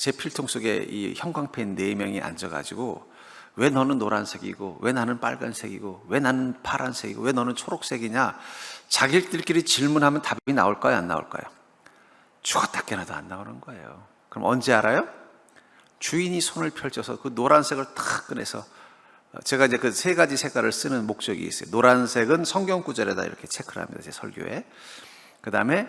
제 필통 속에 이 형광펜 4명이 앉아가지고 왜 너는 노란색이고 왜 나는 빨간색이고 왜 나는 파란색이고 왜 너는 초록색이냐, 자기들끼리 질문하면 답이 나올까요, 안 나올까요? 죽었다 깨나도 안 나오는 거예요. 그럼 언제 알아요? 주인이 손을 펼쳐서 그 노란색을 탁 꺼내서, 제가 이제 그 3가지 색깔을 쓰는 목적이 있어요. 노란색은 성경 구절에다 이렇게 체크를 합니다, 제 설교에. 그 다음에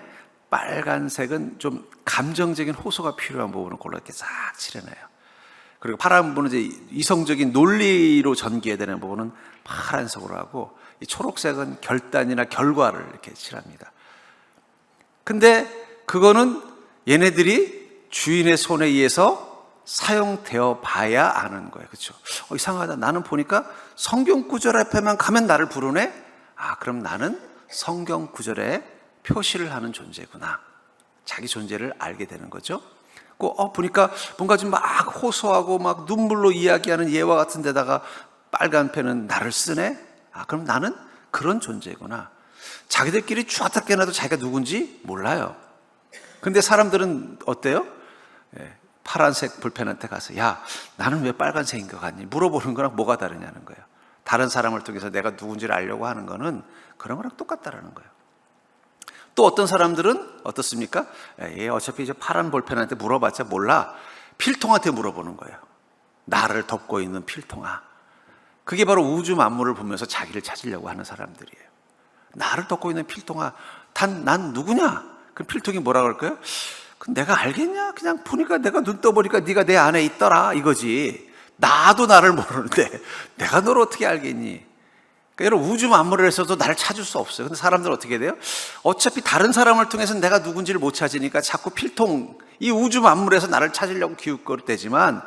빨간색은 좀 감정적인 호소가 필요한 부분을 골라 이렇게 싹 칠해놔요. 그리고 파란 부분은 이제 이성적인 논리로 전개해야 되는 부분은 파란색으로 하고, 이 초록색은 결단이나 결과를 이렇게 칠합니다. 근데 그거는 얘네들이 주인의 손에 의해서 사용되어 봐야 아는 거예요. 그렇죠? 이상하다. 나는 보니까 성경 구절 앞에만 가면 나를 부르네? 그럼 나는 성경 구절에 표시를 하는 존재구나. 자기 존재를 알게 되는 거죠. 보니까 뭔가 좀 막 호소하고 막 눈물로 이야기하는 예와 같은 데다가 빨간 펜은 나를 쓰네? 그럼 나는 그런 존재구나. 자기들끼리 쥐었다 깨나도 자기가 누군지 몰라요. 근데 사람들은 어때요? 파란색 볼펜한테 가서 야, 나는 왜 빨간색인 것 같니? 물어보는 거랑 뭐가 다르냐는 거예요. 다른 사람을 통해서 내가 누군지를 알려고 하는 거는 그런 거랑 똑같다라는 거예요. 또 어떤 사람들은 어떻습니까? 어차피 이제 파란 볼펜한테 물어봤자 몰라. 필통한테 물어보는 거예요. 나를 덮고 있는 필통아. 그게 바로 우주 만물을 보면서 자기를 찾으려고 하는 사람들이에요. 나를 덮고 있는 필통아, 난 누구냐? 그럼 필통이 뭐라 그럴까요? 내가 알겠냐? 그냥 보니까 내가 눈 떠보니까 네가 내 안에 있더라 이거지. 나도 나를 모르는데 내가 너를 어떻게 알겠니? 그러니까 여러분, 우주 만물에서도 나를 찾을 수 없어요. 근데 사람들은 어떻게 돼요? 어차피 다른 사람을 통해서 내가 누군지를 못 찾으니까 자꾸 필통, 이 우주 만물에서 나를 찾으려고 기웃거리대지만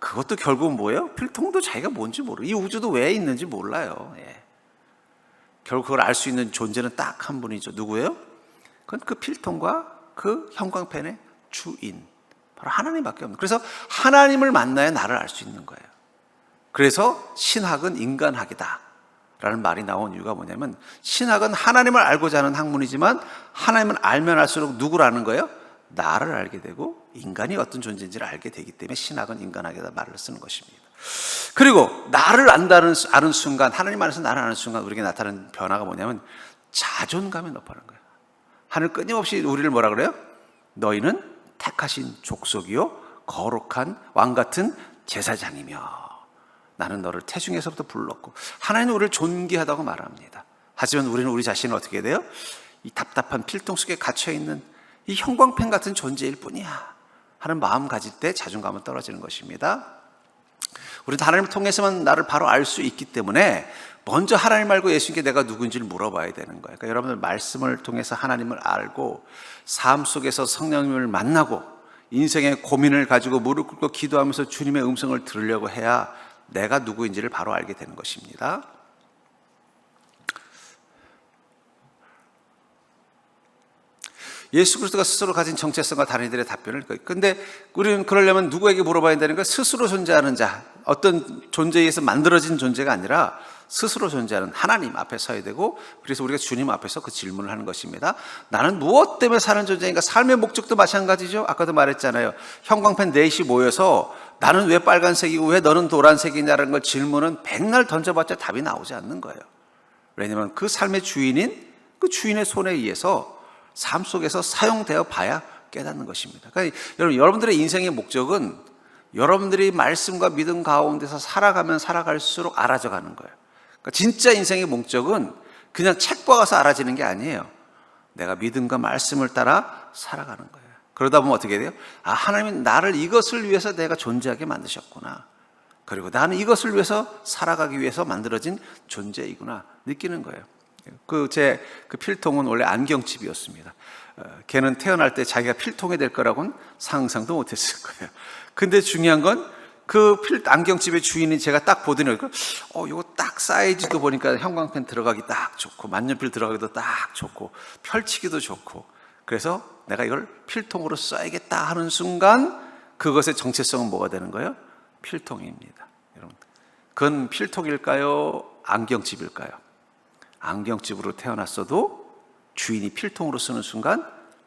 그것도 결국은 뭐예요? 필통도 자기가 뭔지 모르고 이 우주도 왜 있는지 몰라요. 결국 그걸 알 수 있는 존재는 딱 한 분이죠. 누구예요? 그건 그 필통과 그 형광펜의 주인, 바로 하나님밖에 없는. 그래서 하나님을 만나야 나를 알 수 있는 거예요. 그래서 신학은 인간학이다 라는 말이 나온 이유가 뭐냐면, 신학은 하나님을 알고자 하는 학문이지만 하나님을 알면 알수록 누구를 아는 거예요? 나를 알게 되고 인간이 어떤 존재인지를 알게 되기 때문에 신학은 인간학이다 말을 쓰는 것입니다. 그리고 나를 아는 순간, 하나님 안에서 나를 아는 순간 우리에게 나타나는 변화가 뭐냐면 자존감이 높아지는 거예요. 하늘 끊임없이 우리를 뭐라 그래요? 너희는 택하신 족속이요 거룩한 왕같은 제사장이며 나는 너를 태중에서부터 불렀고, 하나님은 우리를 존귀하다고 말합니다. 하지만 우리는 우리 자신을 어떻게 해야 돼요? 이 답답한 필통 속에 갇혀있는 이 형광펜 같은 존재일 뿐이야 하는 마음 가질 때 자존감은 떨어지는 것입니다. 우리는 하나님을 통해서만 나를 바로 알 수 있기 때문에 먼저 하나님 알고 예수님께 내가 누군지를 물어봐야 되는 거예요. 그러니까 여러분들 말씀을 통해서 하나님을 알고 삶 속에서 성령님을 만나고 인생의 고민을 가지고 무릎 꿇고 기도하면서 주님의 음성을 들으려고 해야 내가 누구인지를 바로 알게 되는 것입니다. 예수 그리스도가 스스로 가진 정체성과 다른 이들의 답변을, 근데 우리는 그러려면 누구에게 물어봐야 되는 거예요? 스스로 존재하는 자, 어떤 존재에 의해서 만들어진 존재가 아니라 스스로 존재하는 하나님 앞에 서야 되고, 그래서 우리가 주님 앞에서 그 질문을 하는 것입니다. 나는 무엇 때문에 사는 존재인가? 삶의 목적도 마찬가지죠. 아까도 말했잖아요. 형광펜 넷이 모여서 나는 왜 빨간색이고 왜 너는 노란색이냐는 걸 질문은 백날 던져봤자 답이 나오지 않는 거예요. 왜냐하면 그 삶의 주인인 그 주인의 손에 의해서 삶 속에서 사용되어 봐야 깨닫는 것입니다. 그러니까 여러분들의 인생의 목적은 여러분들이 말씀과 믿음 가운데서 살아가면 살아갈수록 알아져 가는 거예요. 그러니까 진짜 인생의 목적은 그냥 책 봐서 알아지는 게 아니에요. 내가 믿음과 말씀을 따라 살아가는 거예요. 그러다 보면 어떻게 돼요? 하나님은 나를 이것을 위해서 내가 존재하게 만드셨구나. 그리고 나는 이것을 위해서 살아가기 위해서 만들어진 존재이구나 느끼는 거예요. 제 필통은 원래 안경집이었습니다. 걔는 태어날 때 자기가 필통이 될 거라고는 상상도 못했을 거예요. 근데 중요한 건 그 안경집의 주인이 제가 딱 보더니 이거 딱 사이즈도 보니까 형광펜 들어가기 딱 좋고 만년필 들어가기도 딱 좋고 펼치기도 좋고, 그래서 내가 이걸 필통으로 써야겠다 하는 순간 그것의 정체성은 뭐가 되는 거예요? 필통입니다. 여러분, 그건 필통일까요? 안경집일까요? 안경집으로 태어났어도 주인이 필통으로 쓰는 순간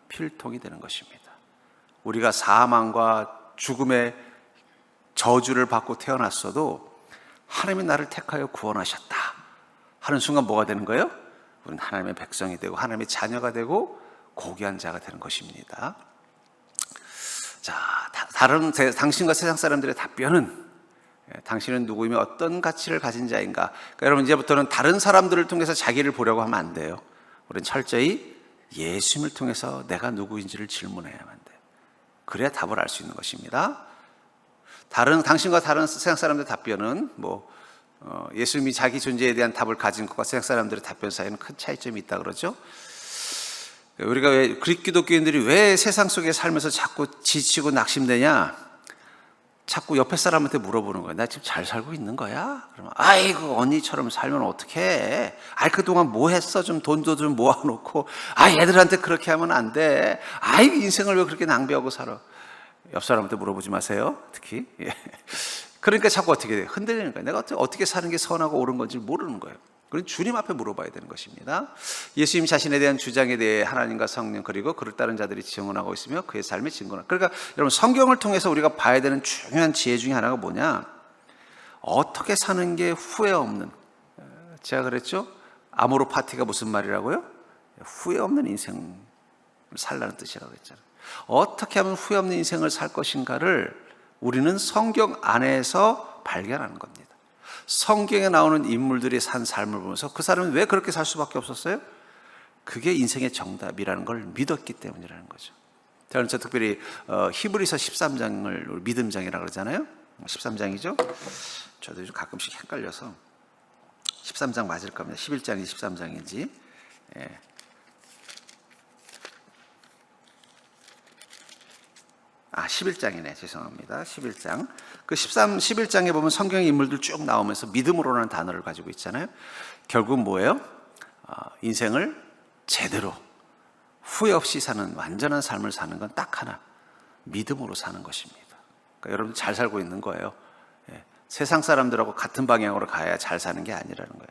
필통이 되는 것입니다. 우리가 사망과 죽음의 저주를 받고 태어났어도 하나님이 나를 택하여 구원하셨다 하는 순간 뭐가 되는 거예요? 우리는 하나님의 백성이 되고 하나님의 자녀가 되고 고귀한 자가 되는 것입니다. 자, 당신과 세상 사람들의 답변은 당신은 누구이며 어떤 가치를 가진 자인가? 그러니까 여러분, 이제부터는 다른 사람들을 통해서 자기를 보려고 하면 안 돼요. 우리는 철저히 예수님을 통해서 내가 누구인지를 질문해야만 돼요. 그래야 답을 알 수 있는 것입니다. 당신과 다른 세상 사람들의 답변은 예수님이 자기 존재에 대한 답을 가진 것과 세상 사람들의 답변 사이에는 큰 차이점이 있다 그러죠. 우리가 그리스 기독교인들이 왜 세상 속에 살면서 자꾸 지치고 낙심되냐? 자꾸 옆에 사람한테 물어보는 거야. 나 지금 잘 살고 있는 거야? 그러면 아이고 언니처럼 살면 어떡해? 그동안 뭐 했어? 좀 돈도 좀 모아놓고 얘들한테 그렇게 하면 안 돼. 인생을 왜 그렇게 낭비하고 살아? 옆 사람한테 물어보지 마세요. 특히. 그러니까 자꾸 어떻게 돼요? 흔들리는 거예요. 내가 어떻게 사는 게 선하고 옳은 건지 모르는 거예요. 그건 주님 앞에 물어봐야 되는 것입니다. 예수님 자신에 대한 주장에 대해 하나님과 성령 그리고 그를 따른 자들이 증언하고 있으며 그의 삶의 증거는, 그러니까 여러분, 성경을 통해서 우리가 봐야 되는 중요한 지혜 중에 하나가 뭐냐? 어떻게 사는 게 후회 없는, 제가 그랬죠? 아모르 파티가 무슨 말이라고요? 후회 없는 인생을 살라는 뜻이라고 했잖아요. 어떻게 하면 후회 없는 인생을 살 것인가를 우리는 성경 안에서 발견하는 겁니다. 성경에 나오는 인물들이 산 삶을 보면서 그 사람은 왜 그렇게 살 수밖에 없었어요? 그게 인생의 정답이라는 걸 믿었기 때문이라는 거죠. 저는 특별히 히브리서 13장을 믿음장이라고 그러잖아요. 13장이죠. 저도 요즘 가끔씩 헷갈려서 13장 맞을 겁니다. 11장인지 13장인지. 11장이네. 죄송합니다. 11장. 그 11장에 보면 성경의 인물들 쭉 나오면서 믿음으로라는 단어를 가지고 있잖아요. 결국 뭐예요? 인생을 제대로 후회 없이 사는 완전한 삶을 사는 건 딱 하나, 믿음으로 사는 것입니다. 그러니까 여러분 잘 살고 있는 거예요. 세상 사람들하고 같은 방향으로 가야 잘 사는 게 아니라는 거예요.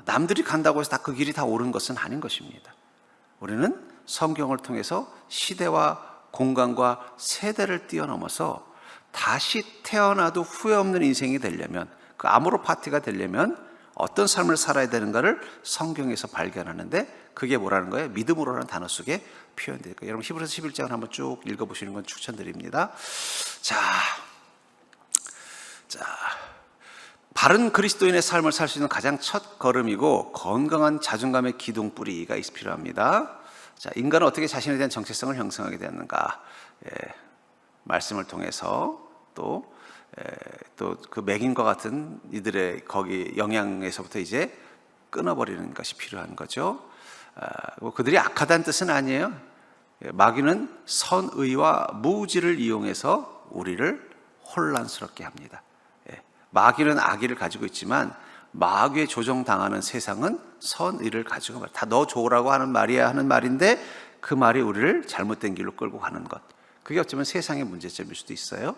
남들이 간다고 해서 그 길이 다 옳은 것은 아닌 것입니다. 우리는 성경을 통해서 시대와 공간과 세대를 뛰어넘어서 다시 태어나도 후회 없는 인생이 되려면, 그 아모르 파티가 되려면 어떤 삶을 살아야 되는가를 성경에서 발견하는데, 그게 뭐라는 거예요? 믿음으로라는 단어 속에 표현되어 있고, 여러분 히브리서 11장을 한번 쭉 읽어보시는 건 추천드립니다. 자, 바른 그리스도인의 삶을 살 수 있는 가장 첫 걸음이고 건강한 자존감의 기둥뿌리가 필요합니다. 자, 인간은 어떻게 자신에 대한 정체성을 형성하게 되었는가? 말씀을 통해서 또 그 맹인과 같은 이들의 거기 영향에서부터 이제 끊어버리는 것이 필요한 거죠. 그들이 악하다는 뜻은 아니에요. 마귀는 선의와 무지를 이용해서 우리를 혼란스럽게 합니다. 마귀는 악의를 가지고 있지만 마귀에 조종당하는 세상은 선의를 가지고, 다 너 좋으라고 하는 말이야 하는 말인데 그 말이 우리를 잘못된 길로 끌고 가는 것, 그게 어쩌면 세상의 문제점일 수도 있어요.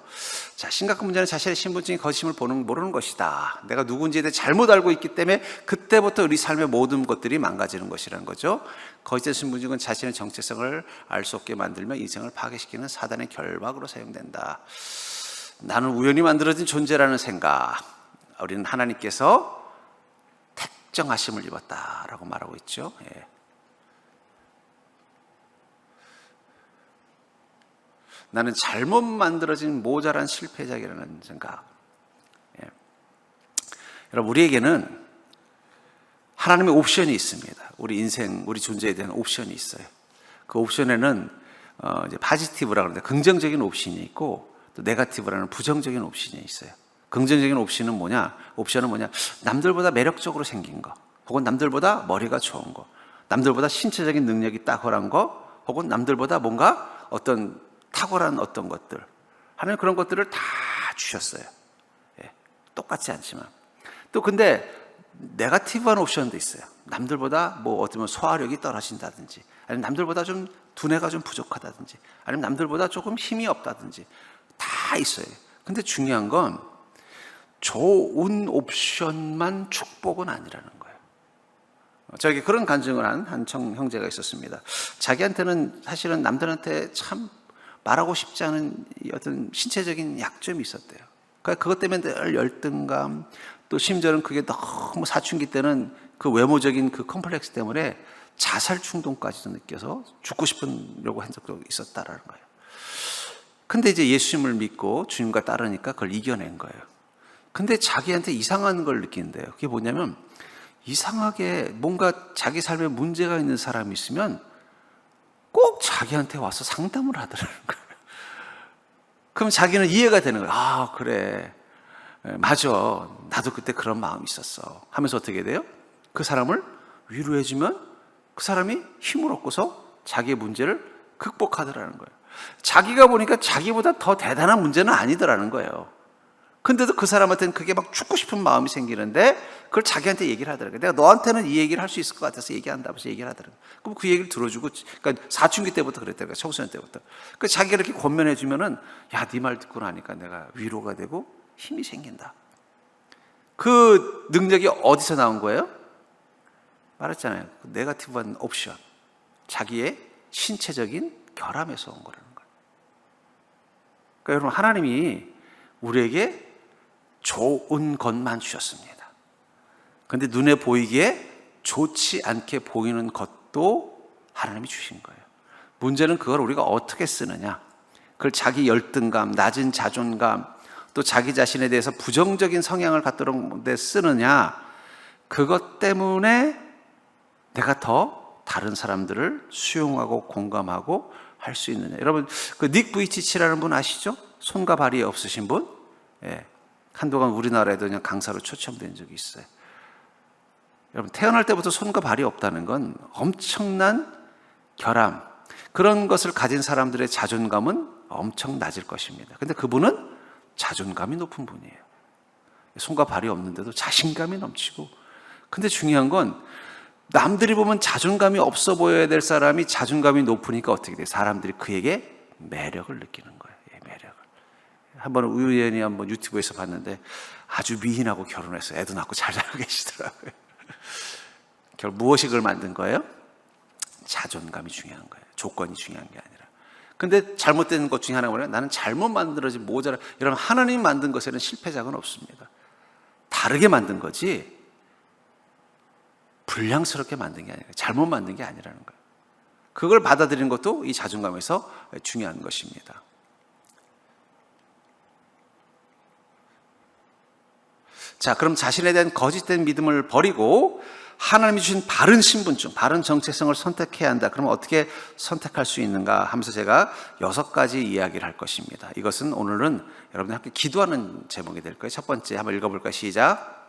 자, 심각한 문제는 자신의 신분증이 거짓임을 모르는 것이다. 내가 누군지에 대해 잘못 알고 있기 때문에 그때부터 우리 삶의 모든 것들이 망가지는 것이라는 거죠. 거짓된 신분증은 자신의 정체성을 알 수 없게 만들며 인생을 파괴시키는 사단의 결박으로 사용된다. 나는 우연히 만들어진 존재라는 생각, 우리는 하나님께서 택정하심을 입었다라고 말하고 있죠. 나는 잘못 만들어진 모자란 실패자라는 생각. 여러분, 우리에게는 하나님의 옵션이 있습니다. 우리 인생, 우리 존재에 대한 옵션이 있어요. 그 옵션에는 이제 파지티브라고 하는데 긍정적인 옵션이 있고 또 네거티브라는 부정적인 옵션이 있어요. 긍정적인 옵션은 뭐냐? 남들보다 매력적으로 생긴 거, 혹은 남들보다 머리가 좋은 거, 남들보다 신체적인 능력이 탁월한 거, 혹은 남들보다 뭔가 어떤 탁월한 어떤 것들, 하나님 그런 것들을 다 주셨어요. 똑같지 않지만. 또 근데 네거티브한 옵션도 있어요. 남들보다 어쩌면 소화력이 떨어진다든지, 아니면 남들보다 좀 두뇌가 좀 부족하다든지, 아니면 남들보다 조금 힘이 없다든지 다 있어요. 근데 중요한 건 좋은 옵션만 축복은 아니라는 거예요. 저에게 그런 간증을 한 형제가 있었습니다. 자기한테는 사실은 남들한테 참 말하고 싶지 않은 어떤 신체적인 약점이 있었대요. 그러니까 그것 때문에 늘 열등감, 또 심지어는 그게 너무 사춘기 때는 그 외모적인 그 컴플렉스 때문에 자살 충동까지도 느껴서 죽고 싶으려고 한 적도 있었다라는 거예요. 근데 이제 예수님을 믿고 주님과 따르니까 그걸 이겨낸 거예요. 근데 자기한테 이상한 걸 느낀대요. 그게 뭐냐면 이상하게 뭔가 자기 삶에 문제가 있는 사람이 있으면 꼭 자기한테 와서 상담을 하더라는 거예요. 그럼 자기는 이해가 되는 거예요. 아, 그래. 맞아. 나도 그때 그런 마음이 있었어. 하면서 어떻게 돼요? 그 사람을 위로해주면 그 사람이 힘을 얻고서 자기의 문제를 극복하더라는 거예요. 자기가 보니까 자기보다 더 대단한 문제는 아니더라는 거예요. 근데도 그 사람한테는 그게 막 죽고 싶은 마음이 생기는데 그걸 자기한테 얘기를 하더라고요. 내가 너한테는 이 얘기를 할 수 있을 것 같아서 얘기한다면서 얘기를 하더라고요. 그럼 그 얘기를 들어주고, 그러니까 사춘기 때부터 그랬더라고요. 청소년 때부터. 그 자기가 이렇게 권면해주면은, 야, 네 말 듣고 나니까 내가 위로가 되고 힘이 생긴다. 그 능력이 어디서 나온 거예요? 말했잖아요. 그 네거티브한 옵션. 자기의 신체적인 결함에서 온 거라는 거예요. 그러니까 여러분, 하나님이 우리에게 좋은 것만 주셨습니다. 그런데 눈에 보이기에 좋지 않게 보이는 것도 하나님이 주신 거예요. 문제는 그걸 우리가 어떻게 쓰느냐. 그걸 자기 열등감, 낮은 자존감, 또 자기 자신에 대해서 부정적인 성향을 갖도록 데 쓰느냐. 그것 때문에 내가 더 다른 사람들을 수용하고 공감하고 할 수 있느냐. 여러분, 그 닉 부이치치라는 분 아시죠? 손과 발이 없으신 분? 예. 한동안 우리나라에도 그냥 강사로 초청된 적이 있어요. 여러분, 태어날 때부터 손과 발이 없다는 건 엄청난 결함, 그런 것을 가진 사람들의 자존감은 엄청 낮을 것입니다. 근데 그분은 자존감이 높은 분이에요. 손과 발이 없는데도 자신감이 넘치고. 근데 중요한 건 남들이 보면 자존감이 없어 보여야 될 사람이 자존감이 높으니까 어떻게 돼요? 사람들이 그에게 매력을 느끼는 거예요. 매력을. 한번 우연히 한번 유튜브에서 봤는데 아주 미인하고 결혼해서 애도 낳고 잘 살고 계시더라고요. 결국 무엇이 그걸 만든 거예요? 자존감이 중요한 거예요. 조건이 중요한 게 아니라. 근데 잘못된 것 중에 하나가 뭐냐면 나는 잘못 만들어진 모자라. 여러분, 하나님이 만든 것에는 실패작은 없습니다. 다르게 만든 거지 불량스럽게 만든 게 아니라, 잘못 만든 게 아니라는 거예요. 그걸 받아들이는 것도 이 자존감에서 중요한 것입니다. 자, 그럼 자신에 대한 거짓된 믿음을 버리고 하나님이 주신 바른 신분증, 바른 정체성을 선택해야 한다. 그러면 어떻게 선택할 수 있는가 하면서 제가 6가지 이야기를 할 것입니다. 이것은 오늘은 여러분들 함께 기도하는 제목이 될 거예요. 첫 번째 한번 읽어볼까요? 시작.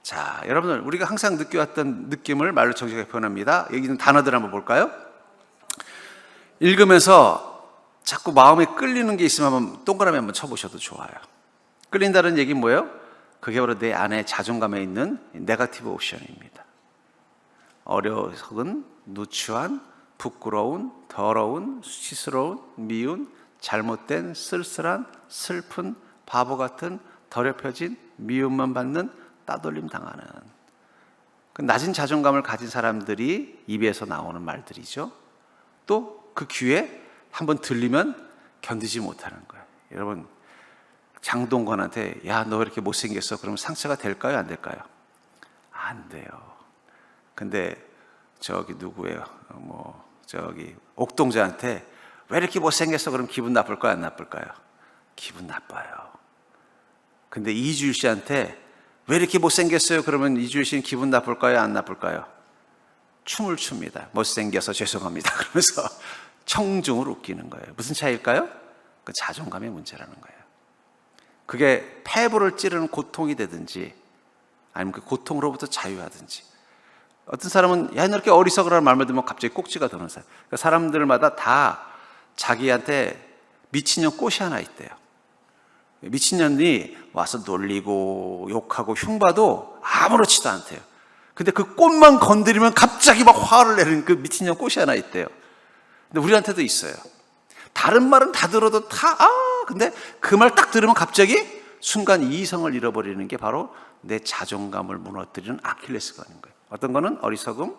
자, 여러분들, 우리가 항상 느껴왔던 느낌을 말로 정직하게 표현합니다. 여기 있는 단어들 한번 볼까요? 읽으면서 자꾸 마음에 끌리는 게 있으면 한번 동그라미 한번 쳐보셔도 좋아요. 끌린다는 얘기는 뭐예요? 그게 바로 내 안에 자존감에 있는 네거티브 옵션입니다. 어리석은, 누추한, 부끄러운, 더러운, 수치스러운, 미운, 잘못된, 쓸쓸한, 슬픈, 바보 같은, 더럽혀진, 미움만 받는, 따돌림 당하는. 그 낮은 자존감을 가진 사람들이 입에서 나오는 말들이죠. 또 그 귀에 한번 들리면 견디지 못하는 거예요. 여러분, 장동건한테 야, 너 이렇게 못생겼어. 그러면 상처가 될까요? 안 될까요? 안 돼요. 근데 저기 누구예요? 저기 옥동자한테 왜 이렇게 못생겼어? 그럼 기분 나쁠까요? 안 나쁠까요? 기분 나빠요. 근데 이주일 씨한테 왜 이렇게 못생겼어요? 그러면 이주일 씨는 기분 나쁠까요? 안 나쁠까요? 춤을 춥니다. 못생겨서 죄송합니다. 그러면서 청중을 웃기는 거예요. 무슨 차이일까요? 그 자존감의 문제라는 거예요. 그게 폐부를 찌르는 고통이 되든지 아니면 그 고통으로부터 자유하든지. 어떤 사람은 야, 너 이렇게 어리석으라는 말만 들으면 갑자기 꼭지가 도는 사람. 그러니까 사람들마다 다 자기한테 미친년 꽃이 하나 있대요. 미친년이 와서 놀리고 욕하고 흉봐도 아무렇지도 않대요. 근데 그 꽃만 건드리면 갑자기 막 화를 내는 그 미친년 꽃이 하나 있대요. 근데 우리한테도 있어요. 다른 말은 다 들어도 근데 그 말 딱 들으면 갑자기 순간 이성을 잃어버리는 게 바로 내 자존감을 무너뜨리는 아킬레스건인 거예요. 어떤 거는 어리석음,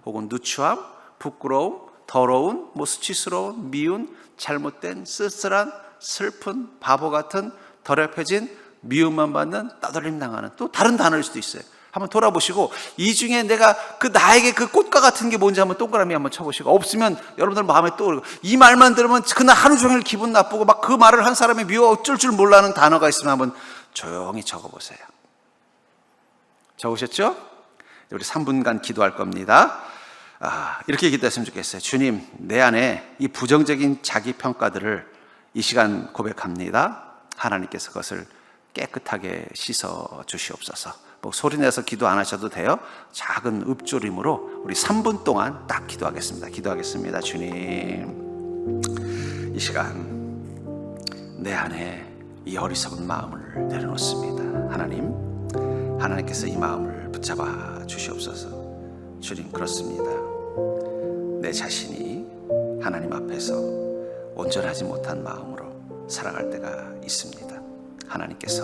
혹은 누추함, 부끄러움, 더러운, 수치스러운, 미운, 잘못된, 쓸쓸한, 슬픈, 바보 같은, 더럽혀진, 미움만 받는, 따돌림 당하는, 또 다른 단어일 수도 있어요. 한번 돌아보시고 이 중에 내가 나에게 그 꽃과 같은 게 뭔지 한번 동그라미 한번 쳐보시고, 없으면 여러분들 마음에 떠오르고, 이 말만 들으면 그날 하루 종일 기분 나쁘고 막 그 말을 한 사람이 미워 어쩔 줄 몰라는 단어가 있으면 한번 조용히 적어보세요. 적으셨죠? 우리 3분간 기도할 겁니다. 이렇게 기도했으면 좋겠어요. 주님, 내 안에 이 부정적인 자기평가들을 이 시간 고백합니다. 하나님께서 그것을 깨끗하게 씻어 주시옵소서. 소리내서 기도 안 하셔도 돼요. 작은 읊조림으로 우리 3분 동안 딱 기도하겠습니다. 기도하겠습니다. 주님, 이 시간 내 안에 이 어리석은 마음을 내려놓습니다. 하나님께서 이 마음을 붙잡아 주시옵소서. 주님, 그렇습니다. 내 자신이 하나님 앞에서 온전하지 못한 마음으로 살아갈 때가 있습니다. 하나님께서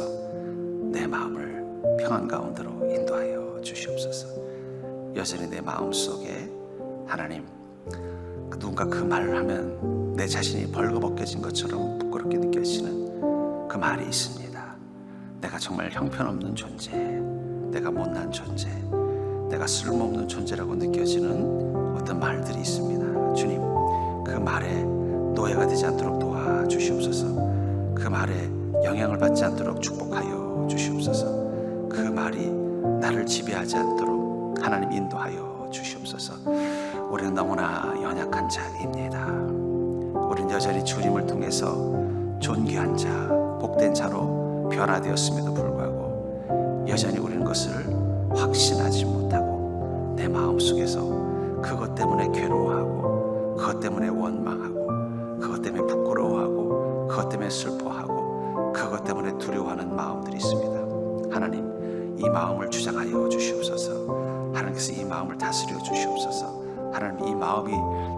내 마음을 평안 가운데로 인도하여 주시옵소서. 여전히 내 마음속에 하나님, 누군가 그 말을 하면 내 자신이 벌거벗겨진 것처럼 부끄럽게 느껴지는 그 말이 있습니다. 내가 정말 형편없는 존재, 내가 못난 존재, 내가 쓸모없는 존재라고 느껴지는 어떤 말들이 있습니다. 주님, 그 말에 노예가 되지 않도록 도와주시옵소서. 그 말에 영향을 받지 않도록 축복하여 주시옵소서. 그 말이 나를 지배하지 않도록 하나님 인도하여 주시옵소서. 우리는 너무나 연약한 자입니다. 우리는 여전히 주님을 통해서 존귀한 자, 복된 자로 변화되었음에도 불구하고 여전히 우리는 그것을 확신하지 못하고 내 마음속에서 그것 때문에 괴로워하고, 그것 때문에 원망하고, 그것 때문에 부끄러워하고, 그것 때문에 슬퍼하고, 그것 때문에 두려워하는 마음들이 있습니다. 하나님, 이 마음을 주장하여 주시옵소서. 하나님께서 이 마음을 다스려 주시옵소서. 하나님, 이 마음이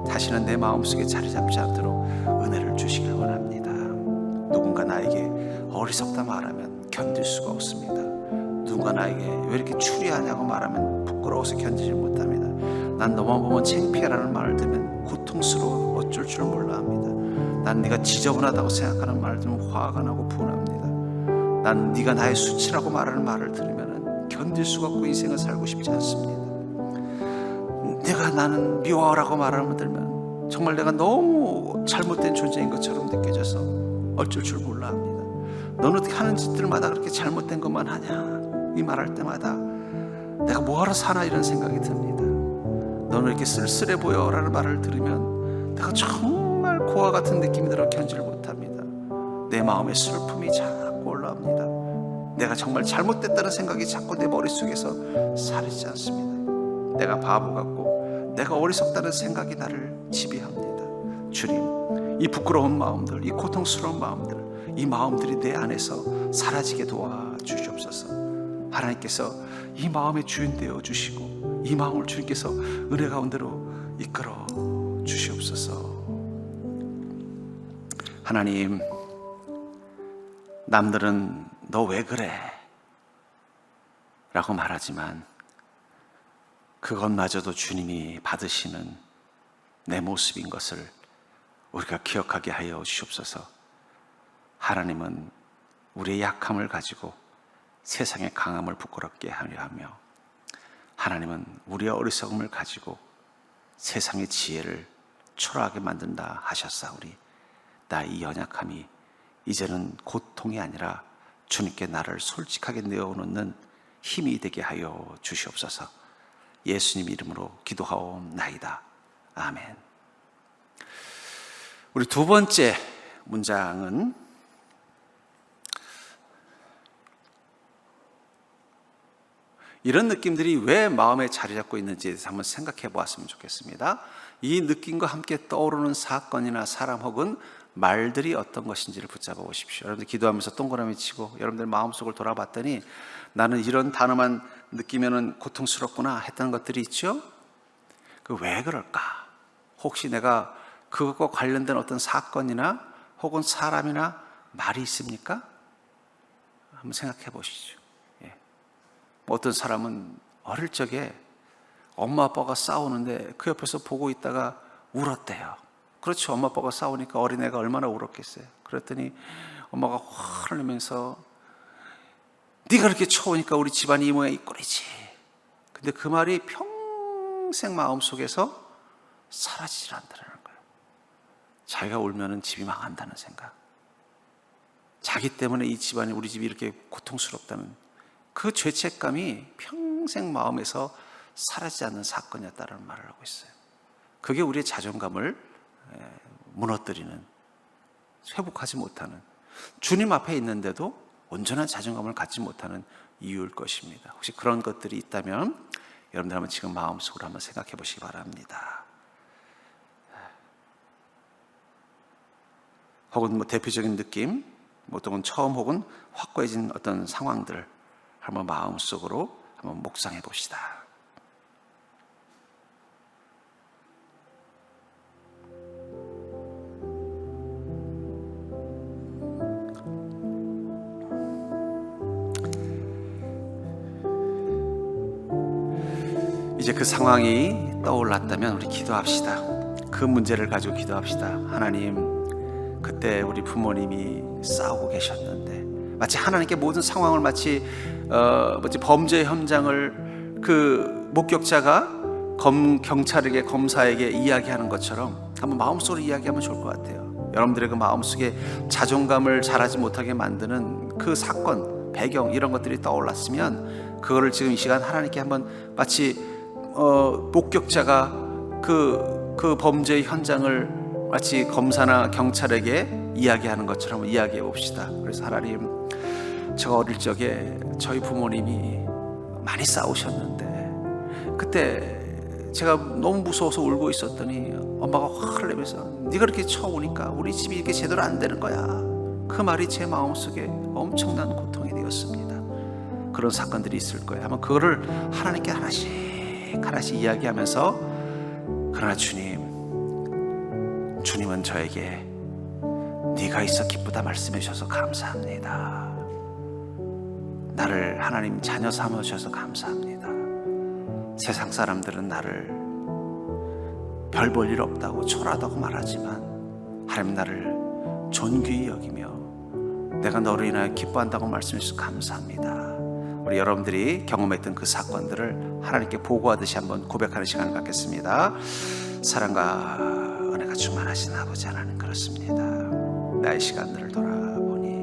다시는 내 마음속에 자리 잡지 않도록 은혜를 주시길 원합니다. 누군가 나에게 어리석다 말하면 견딜 수가 없습니다. 누군가 나에게 왜 이렇게 추리하냐고 말하면 부끄러워서 견디지 못합니다. 난 너만 보면 창피하라는 말을 들으면 고통스러워 어쩔 줄 몰라 합니다. 난 네가 지저분하다고 생각하는 말을 들으면 화가 나고 분합니다. 난 네가 나의 수치라고 말하는 말을 들으면 견딜 수가 없고 인생을 살고 싶지 않습니다. 내가 나는 미워라고 말하는 말 들으면 정말 내가 너무 잘못된 존재인 것처럼 느껴져서 어쩔 줄 몰라 합니다. 너는 어떻게 하는 짓들마다 그렇게 잘못된 것만 하냐, 이 말할 때마다 내가 뭐하러 사나 이런 생각이 듭니다. 너는 이렇게 쓸쓸해 보여 라는 말을 들으면 내가 정말 고아 같은 느낌이 들어 견디질 못합니다. 내 마음에 슬픔이 자꾸 올라옵니다. 내가 정말 잘못됐다는 생각이 자꾸 내 머릿속에서 사라지지 않습니다. 내가 바보 같고 내가 어리석다는 생각이 나를 지배합니다. 주님, 이 부끄러운 마음들, 이 고통스러운 마음들, 이 마음들이 내 안에서 사라지게 도와주시옵소서. 하나님께서 이 마음의 주인 되어 주시고 이 마음을 주님께서 은혜 가운데로 이끌어 주시옵소서. 하나님, 남들은 너 왜 그래? 라고 말하지만 그것마저도 주님이 받으시는 내 모습인 것을 우리가 기억하게 하여 주시옵소서. 하나님은 우리의 약함을 가지고 세상의 강함을 부끄럽게 하려 하며, 하나님은 우리의 어리석음을 가지고 세상의 지혜를 초라하게 만든다 하셨사오니 나 이 연약함이 이제는 고통이 아니라 주님께 나를 솔직하게 내어놓는 힘이 되게 하여 주시옵소서. 예수님 이름으로 기도하옵나이다. 아멘. 우리 두 번째 문장은 이런 느낌들이 왜 마음에 자리 잡고 있는지에 대해서 한번 생각해 보았으면 좋겠습니다. 이 느낌과 함께 떠오르는 사건이나 사람 혹은 말들이 어떤 것인지를 붙잡아 보십시오. 여러분들 기도하면서 동그라미 치고 여러분들 마음속을 돌아봤더니 나는 이런 단어만 느끼면 고통스럽구나 했던 것들이 있죠. 그 왜 그럴까? 혹시 내가 그것과 관련된 어떤 사건이나 혹은 사람이나 말이 있습니까? 한번 생각해 보시죠. 어떤 사람은 어릴 적에 엄마 아빠가 싸우는데 그 옆에서 보고 있다가 울었대요. 그렇죠. 엄마 아빠가 싸우니까 어린애가 얼마나 울었겠어요. 그랬더니 엄마가 화를 내면서 네가 그렇게 쳐오니까 우리 집안이 이 모양이 꼴이지. 근데 그 말이 평생 마음속에서 사라지질 않더라는 거예요. 자기가 울면은 집이 망한다는 생각, 자기 때문에 이 집안이, 우리 집이 이렇게 고통스럽다는 그 죄책감이 평생 마음에서 사라지지 않는 사건이었다는 말을 하고 있어요. 그게 우리의 자존감을 무너뜨리는, 회복하지 못하는, 주님 앞에 있는데도 온전한 자존감을 갖지 못하는 이유일 것입니다. 혹시 그런 것들이 있다면 여러분들 한번 지금 마음속으로 한번 생각해 보시기 바랍니다. 혹은 뭐 대표적인 느낌, 어떤 처음 혹은 확고해진 어떤 상황들 한번 마음속으로 한번 묵상해 봅시다. 이제 그 상황이 떠올랐다면 우리 기도합시다. 그 문제를 가지고 기도합시다. 하나님, 그때 우리 부모님이 싸우고 계셨는데 마치 하나님께 모든 상황을 마치 범죄 현장을 그 목격자가 경찰에게, 검사에게 이야기하는 것처럼 한번 마음속으로 이야기하면 좋을 것 같아요. 여러분들의 그 마음속에 자존감을 자라지 못하게 만드는 그 사건, 배경 이런 것들이 떠올랐으면 그거를 지금 이 시간 하나님께 한번 마치 목격자가 그 범죄 현장을 마치 검사나 경찰에게 이야기하는 것처럼 이야기해 봅시다. 그래서 하나님, 제가 어릴 적에 저희 부모님이 많이 싸우셨는데 그때 제가 너무 무서워서 울고 있었더니 엄마가 화를 내면서 네가 그렇게 쳐오니까 우리 집이 이렇게 제대로 안 되는 거야. 그 말이 제 마음속에 엄청난 고통이 되었습니다. 그런 사건들이 있을 거예요. 아마 그거를 하나님께 하나씩 이야기하면서, 그러나 주님은 저에게 네가 있어 기쁘다 말씀해 주셔서 감사합니다. 나를 하나님 자녀 삼아 주셔서 감사합니다. 세상 사람들은 나를 별 볼 일 없다고 초라하다고 말하지만 하나님 나를 존귀히 여기며 내가 너를 인하여 기뻐한다고 말씀해 주셔서 감사합니다. 우리 여러분들이 경험했던 그 사건들을 하나님께 보고하듯이 한번 고백하는 시간을 갖겠습니다. 사랑과 은혜가 충만하신 아버지 하나님, 그렇습니다. 나의 시간들을 돌아보니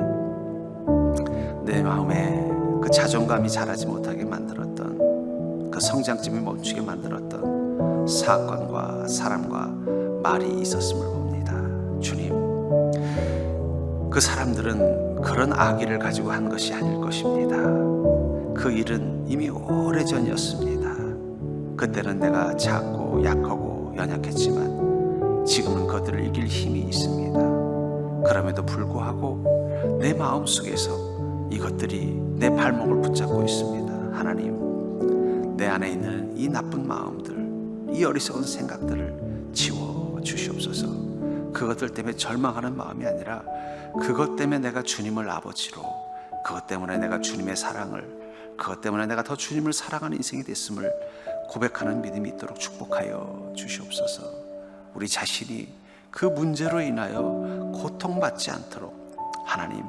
내 마음에 그 자존감이 자라지 못하게 만들었던, 그 성장점이 멈추게 만들었던 사건과 사람과 말이 있었음을 봅니다. 주님, 그 사람들은 그런 악의를 가지고 한 것이 아닐 것입니다. 그 일은 이미 오래전이었습니다. 그때는 내가 작고 약하고 연약했지만 지금은 그들을 이길 힘이 있습니다. 그럼에도 불구하고 내 마음속에서 이것들이 내 발목을 붙잡고 있습니다. 하나님, 내 안에 있는 이 나쁜 마음들, 이 어리석은 생각들을 지워 주시옵소서. 그것들 때문에 절망하는 마음이 아니라 그것 때문에 내가 주님을 아버지로, 그것 때문에 내가 주님의 사랑을, 그것 때문에 내가 더 주님을 사랑하는 인생이 됐음을 고백하는 믿음이 있도록 축복하여 주시옵소서. 우리 자신이 그 문제로 인하여 고통받지 않도록 하나님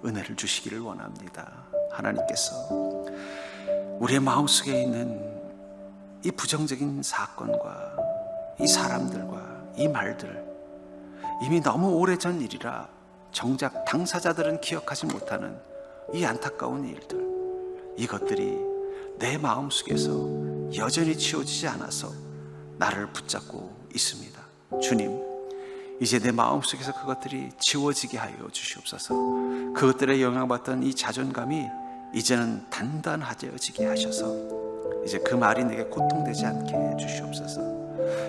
은혜를 주시기를 원합니다. 하나님께서 우리의 마음속에 있는 이 부정적인 사건과 이 사람들과 이 말들, 이미 너무 오래전 일이라 정작 당사자들은 기억하지 못하는 이 안타까운 일들, 이것들이 내 마음속에서 여전히 지워지지 않아서 나를 붙잡고 있습니다. 주님, 이제 내 마음속에서 그것들이 지워지게 하여 주시옵소서. 그것들에 영향받던 이 자존감이 이제는 단단해지게 하셔서 이제 그 말이 내게 고통되지 않게 해 주시옵소서.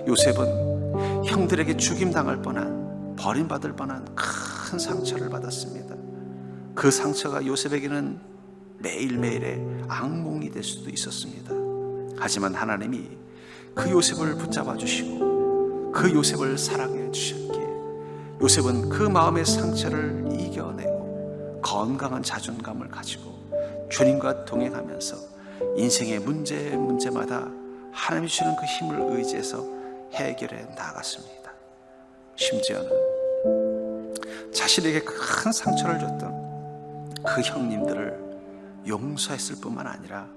요셉은 형들에게 죽임당할 뻔한, 버림받을 뻔한 큰 상처를 받았습니다. 그 상처가 요셉에게는 매일매일의 악몽이 될 수도 있었습니다. 하지만 하나님이 그 요셉을 붙잡아 주시고 그 요셉을 사랑해 주셨기에 요셉은 그 마음의 상처를 이겨내고 건강한 자존감을 가지고 주님과 동행하면서 인생의 문제마다 하나님이 주는 그 힘을 의지해서 해결해 나갔습니다. 심지어는 자신에게 큰 상처를 줬던 그 형님들을 용서했을 뿐만 아니라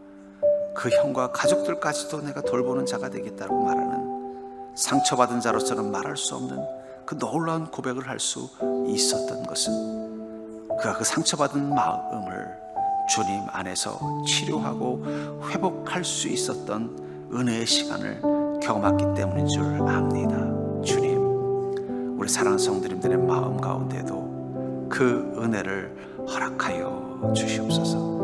그 형과 가족들까지도 내가 돌보는 자가 되겠다고 말하는, 상처받은 자로서는 말할 수 없는 그 놀라운 고백을 할 수 있었던 것은 그가 그 상처받은 마음을 주님 안에서 치료하고 회복할 수 있었던 은혜의 시간을 경험했기 때문인 줄 압니다. 주님, 우리 사랑하는 성도님들의 마음 가운데도 그 은혜를 허락하여 주시옵소서.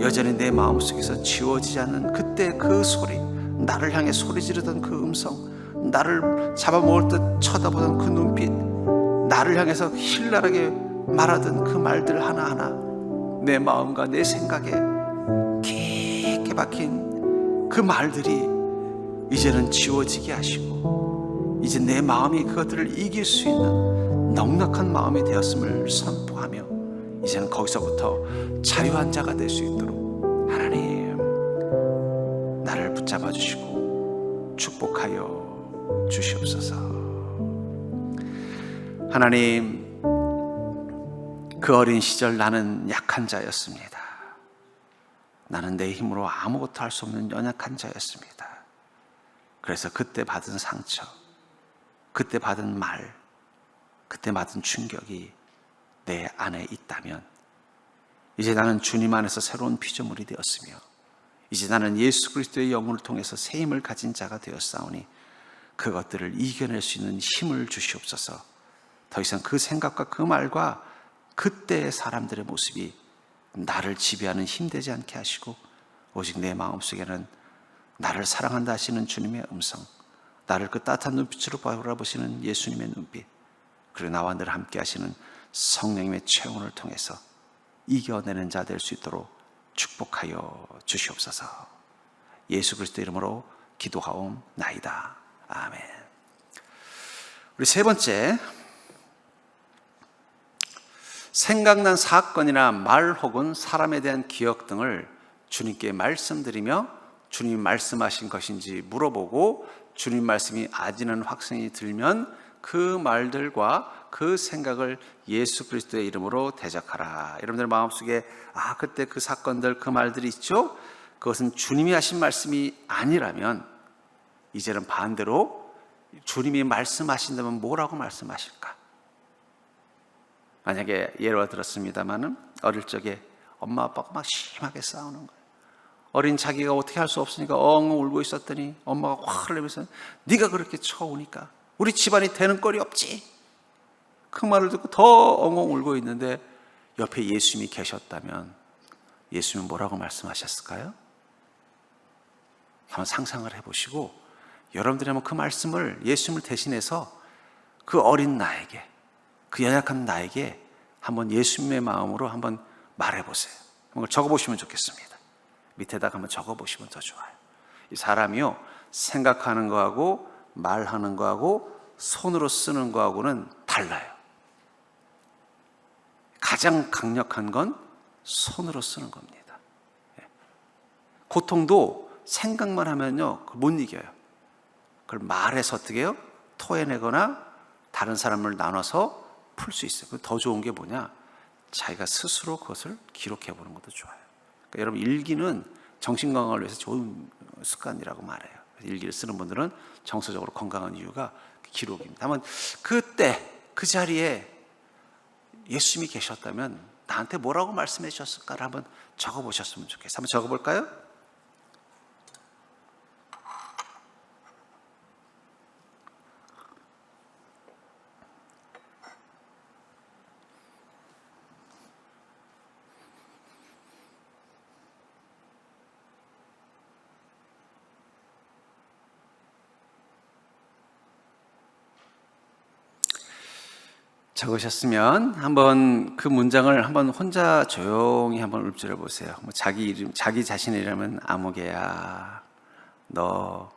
여전히 내 마음속에서 지워지지 않는 그때 그 소리, 나를 향해 소리 지르던 그 음성, 나를 잡아먹을 듯 쳐다보던 그 눈빛, 나를 향해서 신랄하게 말하던 그 말들 하나하나 내 마음과 내 생각에 깊게 박힌 그 말들이 이제는 지워지게 하시고, 이제 내 마음이 그것들을 이길 수 있는 넉넉한 마음이 되었음을 선포하며 이제는 거기서부터 자유한 자가 될 수 있도록 하나님 나를 붙잡아 주시고 축복하여 주시옵소서. 하나님, 그 어린 시절 나는 약한 자였습니다. 나는 내 힘으로 아무것도 할 수 없는 연약한 자였습니다. 그래서 그때 받은 상처, 그때 받은 말, 그때 받은 충격이 내 안에 있다면 이제 나는 주님 안에서 새로운 피조물이 되었으며 이제 나는 예수 그리스도의 영혼을 통해서 새 힘을 가진 자가 되었사오니 그것들을 이겨낼 수 있는 힘을 주시옵소서. 더 이상 그 생각과 그 말과 그때의 사람들의 모습이 나를 지배하는 힘 되지 않게 하시고 오직 내 마음속에는 나를 사랑한다 하시는 주님의 음성, 나를 그 따뜻한 눈빛으로 바라보시는 예수님의 눈빛, 그리고 나와 늘 함께 하시는 성령님의 체험을 통해서 이겨내는 자 될 수 있도록 축복하여 주시옵소서. 예수 그리스도 이름으로 기도하옵나이다. 아멘. 우리 세 번째, 생각난 사건이나 말 혹은 사람에 대한 기억 등을 주님께 말씀드리며 주님 말씀하신 것인지 물어보고 주님 말씀이 아니는 확신이 들면 그 말들과 그 생각을 예수 그리스도의 이름으로 대적하라. 여러분들 마음속에 그때 그 사건들, 그 말들이 있죠? 그것은 주님이 하신 말씀이 아니라면 이제는 반대로 주님이 말씀하신다면 뭐라고 말씀하실까? 만약에 예를 들었습니다마는 어릴 적에 엄마 아빠가 막 심하게 싸우는 거예요. 어린 자기가 어떻게 할 수 없으니까 엉엉 울고 있었더니 엄마가 화를 내면서 네가 그렇게 쳐오니까 우리 집안이 되는 꼴이 없지. 그 말을 듣고 더 엉엉 울고 있는데 옆에 예수님이 계셨다면 예수님은 뭐라고 말씀하셨을까요? 한번 상상을 해보시고 여러분들이 한번 그 말씀을 예수님을 대신해서 그 어린 나에게, 그 연약한 나에게 한번 예수님의 마음으로 한번 말해보세요. 한번 적어보시면 좋겠습니다. 밑에다가 한번 적어보시면 더 좋아요. 이 사람이요, 생각하는 거하고 말하는 거하고 손으로 쓰는 거하고는 달라요. 가장 강력한 건 손으로 쓰는 겁니다. 고통도 생각만 하면요 못 이겨요. 그걸 말해서 어떻게 해요? 토해내거나 다른 사람을 나눠서 풀 수 있어요. 더 좋은 게 뭐냐? 자기가 스스로 그것을 기록해 보는 것도 좋아요. 그러니까 여러분, 일기는 정신건강을 위해서 좋은 습관이라고 말해요. 일기를 쓰는 분들은 정서적으로 건강한 이유가 기록입니다. 한번 그때 그 자리에 예수님이 계셨다면 나한테 뭐라고 말씀해 주셨을까를 한번 적어보셨으면 좋겠어요. 한번 적어볼까요? 적으셨으면 한번 그 문장을 한번 혼자 조용히 한번 읊조려 보세요. 뭐 자기 이름, 자기 자신의 이름은 아무개야. 너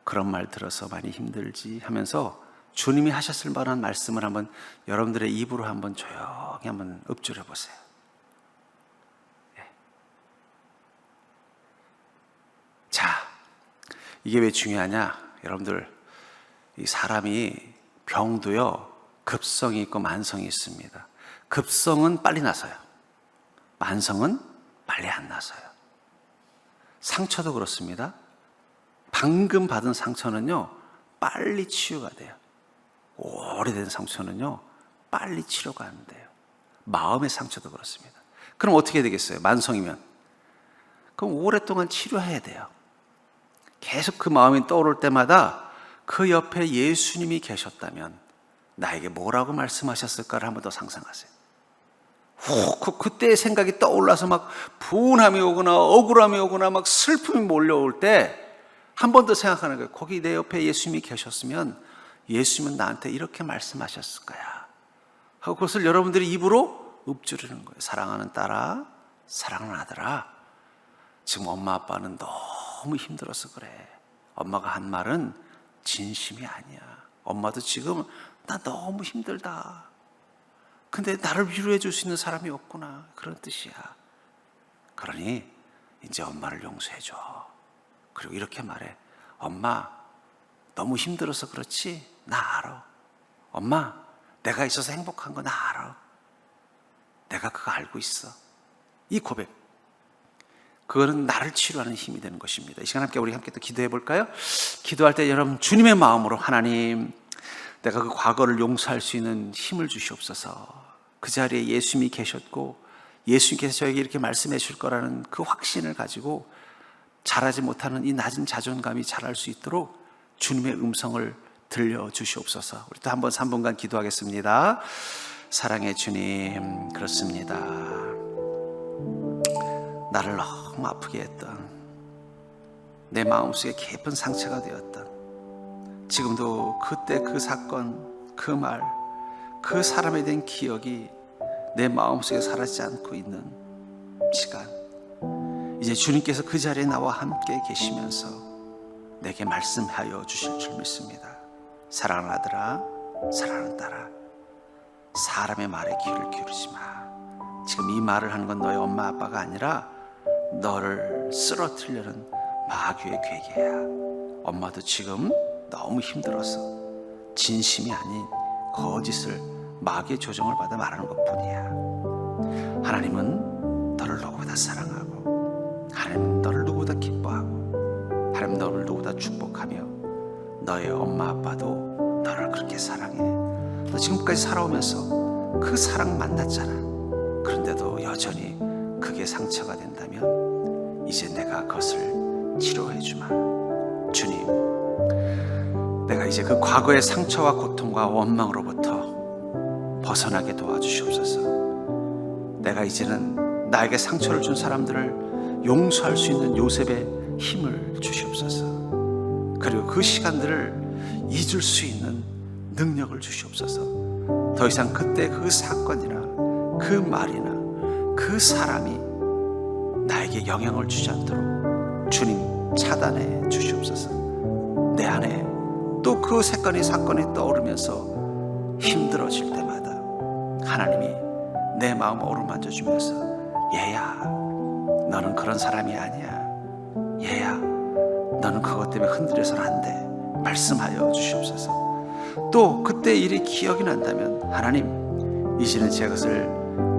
그런 말 들어서 많이 힘들지 하면서 주님이 하셨을 만한 말씀을 한번 여러분들의 입으로 한번 조용히 한번 읊조려 보세요. 자, 이게 왜 중요하냐? 여러분들, 이 사람이 병도요, 급성이 있고 만성이 있습니다. 급성은 빨리 나서요. 만성은 빨리 안 나서요. 상처도 그렇습니다. 방금 받은 상처는요, 빨리 치유가 돼요. 오래된 상처는요, 빨리 치료가 안 돼요. 마음의 상처도 그렇습니다. 그럼 어떻게 되겠어요? 만성이면. 그럼 오랫동안 치료해야 돼요. 계속 그 마음이 떠오를 때마다 그 옆에 예수님이 계셨다면 나에게 뭐라고 말씀하셨을까를 한 번 더 상상하세요. 그때의 생각이 떠올라서 막 분함이 오거나 억울함이 오거나 막 슬픔이 몰려올 때 한 번 더 생각하는 거예요. 거기 내 옆에 예수님이 계셨으면 예수님은 나한테 이렇게 말씀하셨을 거야 하고 그것을 여러분들이 입으로 읊조리는 거예요. 사랑하는 딸아, 사랑하는 아들아, 지금 엄마 아빠는 너무 힘들어서 그래. 엄마가 한 말은 진심이 아니야. 엄마도 지금 나 너무 힘들다. 근데 나를 위로해 줄 수 있는 사람이 없구나. 그런 뜻이야. 그러니 이제 엄마를 용서해 줘. 그리고 이렇게 말해. 엄마 너무 힘들어서 그렇지? 나 알아. 엄마 내가 있어서 행복한 거 나 알아. 내가 그거 알고 있어. 이 고백, 그거는 나를 치료하는 힘이 되는 것입니다. 이 시간 우리 함께 또 기도해 볼까요? 기도할 때 여러분 주님의 마음으로, 하나님 내가 그 과거를 용서할 수 있는 힘을 주시옵소서. 그 자리에 예수님이 계셨고 예수님께서 저에게 이렇게 말씀해 줄 거라는 그 확신을 가지고 잘하지 못하는 이 낮은 자존감이 자랄 수 있도록 주님의 음성을 들려주시옵소서. 우리 또 한번 3분간 기도하겠습니다. 사랑의 주님, 그렇습니다. 나를 너무 아프게 했던, 내 마음속에 깊은 상처가 되었던, 지금도 그때 그 사건, 그 말, 그 사람에 대한 기억이 내 마음속에 사라지지 않고 있는 시간, 이제 주님께서 그 자리에 나와 함께 계시면서 내게 말씀하여 주실 줄 믿습니다. 사랑하는 아들아, 사랑하는 딸아, 사람의 말에 귀를 기울이지 마. 지금 이 말을 하는 건 너의 엄마 아빠가 아니라 너를 쓰러뜨리려는 마귀의 괴계야. 엄마도 지금 너무 힘들어서 진심이 아닌 거짓을, 마귀의 조정을 받아 말하는 것뿐이야. 하나님은 너를 누구보다 사랑하고, 하나님은 너를 누구보다 기뻐하고, 하나님은 너를 누구보다 축복하며, 너의 엄마 아빠도 너를 그렇게 사랑해. 너 지금까지 살아오면서 그 사랑 만났잖아. 그런데도 여전히 그게 상처가 된다면 이제 내가 그것을 치료해 주마. 주님, 내가 이제 그 과거의 상처와 고통과 원망으로부터 벗어나게 도와주시옵소서. 내가 이제는 나에게 상처를 준 사람들을 용서할 수 있는 요셉의 힘을 주시옵소서. 그리고 그 시간들을 잊을 수 있는 능력을 주시옵소서. 더 이상 그때 그 사건이나 그 말이나 그 사람이 나에게 영향을 주지 않도록 주님 차단해 주시옵소서. 내 안에 또 그 사건이 떠오르면서 힘들어질 때마다 하나님이 내 마음 어루만져 주면서, 얘야 너는 그런 사람이 아니야. 얘야 너는 그것 때문에 흔들려서는 안 돼. 말씀하여 주시옵소서. 또 그때 일이 기억이 난다면 하나님, 이제는 제가 그것을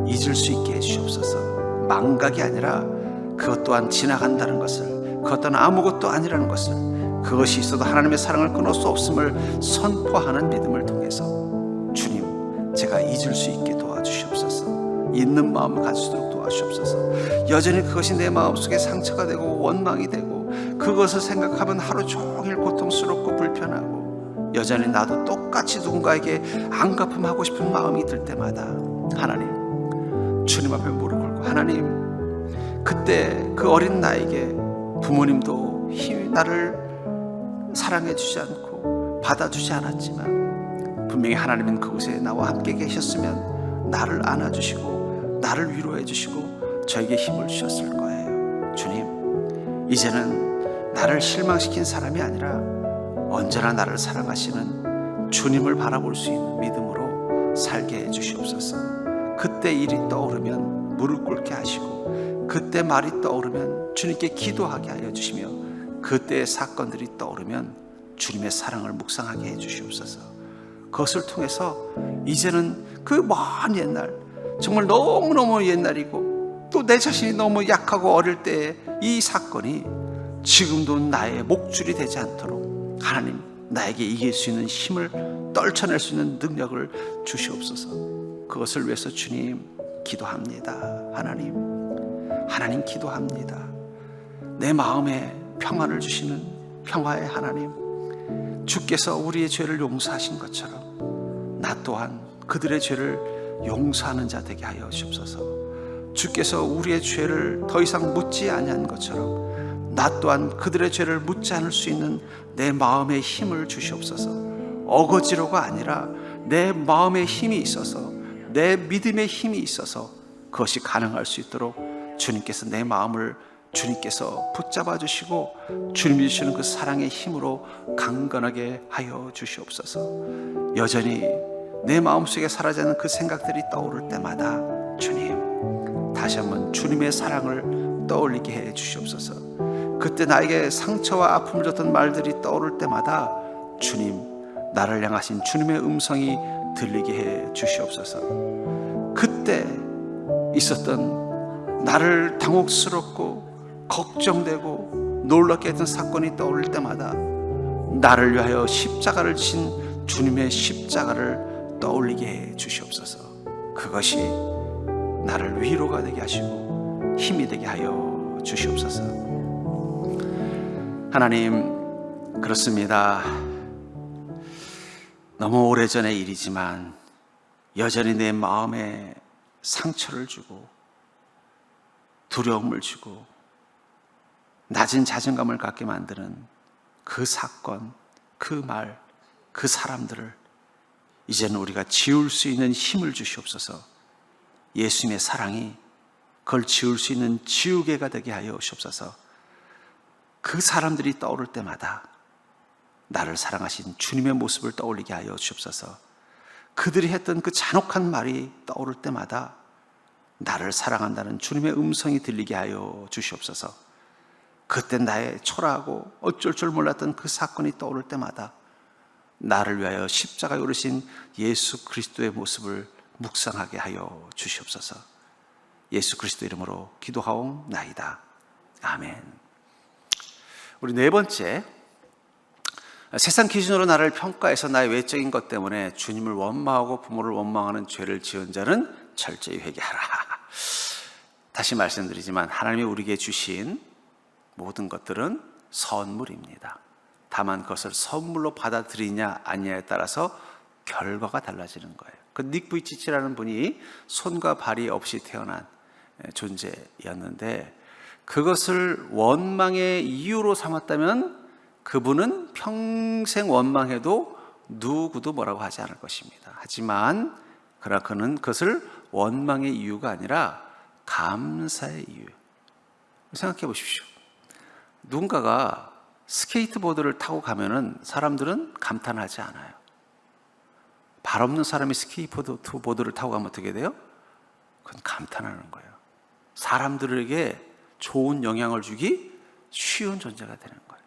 잊을 수 있게 해주시옵소서. 망각이 아니라 그것 또한 지나간다는 것을, 그것 또한 아무것도 아니라는 것을, 그것이 있어도 하나님의 사랑을 끊을 수 없음을 선포하는 믿음을 통해서 주님, 제가 잊을 수 있게 도와주시옵소서. 있는 마음을 가지도록 도와주시옵소서. 여전히 그것이 내 마음속에 상처가 되고 원망이 되고 그것을 생각하면 하루 종일 고통스럽고 불편하고, 여전히 나도 똑같이 누군가에게 안갚음하고 싶은 마음이 들 때마다 하나님, 주님 앞에 무릎 꿇고, 하나님, 그때 그 어린 나에게 부모님도 나를 사랑해 주지 않고 받아주지 않았지만 분명히 하나님은 그곳에 나와 함께 계셨으면 나를 안아주시고 나를 위로해 주시고 저에게 힘을 주셨을 거예요. 주님, 이제는 나를 실망시킨 사람이 아니라 언제나 나를 사랑하시는 주님을 바라볼 수 있는 믿음으로 살게 해주시옵소서. 그때 일이 떠오르면 무릎 꿇게 하시고, 그때 말이 떠오르면 주님께 기도하게 하여 주시며, 그때의 사건들이 떠오르면 주님의 사랑을 묵상하게 해주시옵소서. 그것을 통해서 이제는 그 먼 옛날, 정말 너무너무 옛날이고 또 내 자신이 너무 약하고 어릴 때의 이 사건이 지금도 나의 목줄이 되지 않도록 하나님, 나에게 이길 수 있는 힘을 떨쳐낼 수 있는 능력을 주시옵소서. 그것을 위해서 주님 기도합니다. 하나님 기도합니다. 내 마음에 평안을 주시는 평화의 하나님, 주께서 우리의 죄를 용서하신 것처럼 나 또한 그들의 죄를 용서하는 자 되게 하여 주옵소서. 주께서 우리의 죄를 더 이상 묻지 아니한 것처럼 나 또한 그들의 죄를 묻지 않을 수 있는 내 마음의 힘을 주시옵소서. 어거지로가 아니라 내 마음의 힘이 있어서, 내 믿음의 힘이 있어서 그것이 가능할 수 있도록 주님께서 내 마음을 주님께서 붙잡아 주시고 주님이 주시는 그 사랑의 힘으로 강건하게 하여 주시옵소서. 여전히 내 마음속에 사라지는 그 생각들이 떠오를 때마다 주님, 다시 한번 주님의 사랑을 떠올리게 해 주시옵소서. 그때 나에게 상처와 아픔을 줬던 말들이 떠오를 때마다 주님, 나를 향하신 주님의 음성이 들리게 해 주시옵소서. 그때 있었던 나를 당혹스럽고 걱정되고 놀랍게 했던 사건이 떠오를 때마다 나를 위하여 십자가를 진 주님의 십자가를 떠올리게 해 주시옵소서. 그것이 나를 위로가 되게 하시고 힘이 되게 하여 주시옵소서. 하나님, 그렇습니다. 너무 오래전의 일이지만 여전히 내 마음에 상처를 주고 두려움을 주고 낮은 자존감을 갖게 만드는 그 사건, 그 말, 그 사람들을 이제는 우리가 지울 수 있는 힘을 주시옵소서. 예수님의 사랑이 그걸 지울 수 있는 지우개가 되게 하여 주옵소서. 그 사람들이 떠오를 때마다 나를 사랑하신 주님의 모습을 떠올리게 하여 주옵소서. 그들이 했던 그 잔혹한 말이 떠오를 때마다 나를 사랑한다는 주님의 음성이 들리게 하여 주시옵소서. 그때 나의 초라하고 어쩔 줄 몰랐던 그 사건이 떠오를 때마다 나를 위하여 십자가에 오르신 예수 그리스도의 모습을 묵상하게 하여 주시옵소서. 예수 그리스도 이름으로 기도하옵나이다. 아멘. 우리 네 번째, 세상 기준으로 나를 평가해서 나의 외적인 것 때문에 주님을 원망하고 부모를 원망하는 죄를 지은 자는 철저히 회개하라. 다시 말씀드리지만 하나님이 우리에게 주신 모든 것들은 선물입니다. 다만 그것을 선물로 받아들이냐 아니냐에 따라서 결과가 달라지는 거예요. 그 닉 부이치치라는 분이 손과 발이 없이 태어난 존재였는데 그것을 원망의 이유로 삼았다면 그분은 평생 원망해도 누구도 뭐라고 하지 않을 것입니다. 하지만 그러나 그는 그것을 원망의 이유가 아니라 감사의 이유. 생각해 보십시오. 누군가가 스케이트보드를 타고 가면은 사람들은 감탄하지 않아요. 발 없는 사람이 스케이트보드를 타고 가면 어떻게 돼요? 그건 감탄하는 거예요. 사람들에게 좋은 영향을 주기 쉬운 존재가 되는 거예요.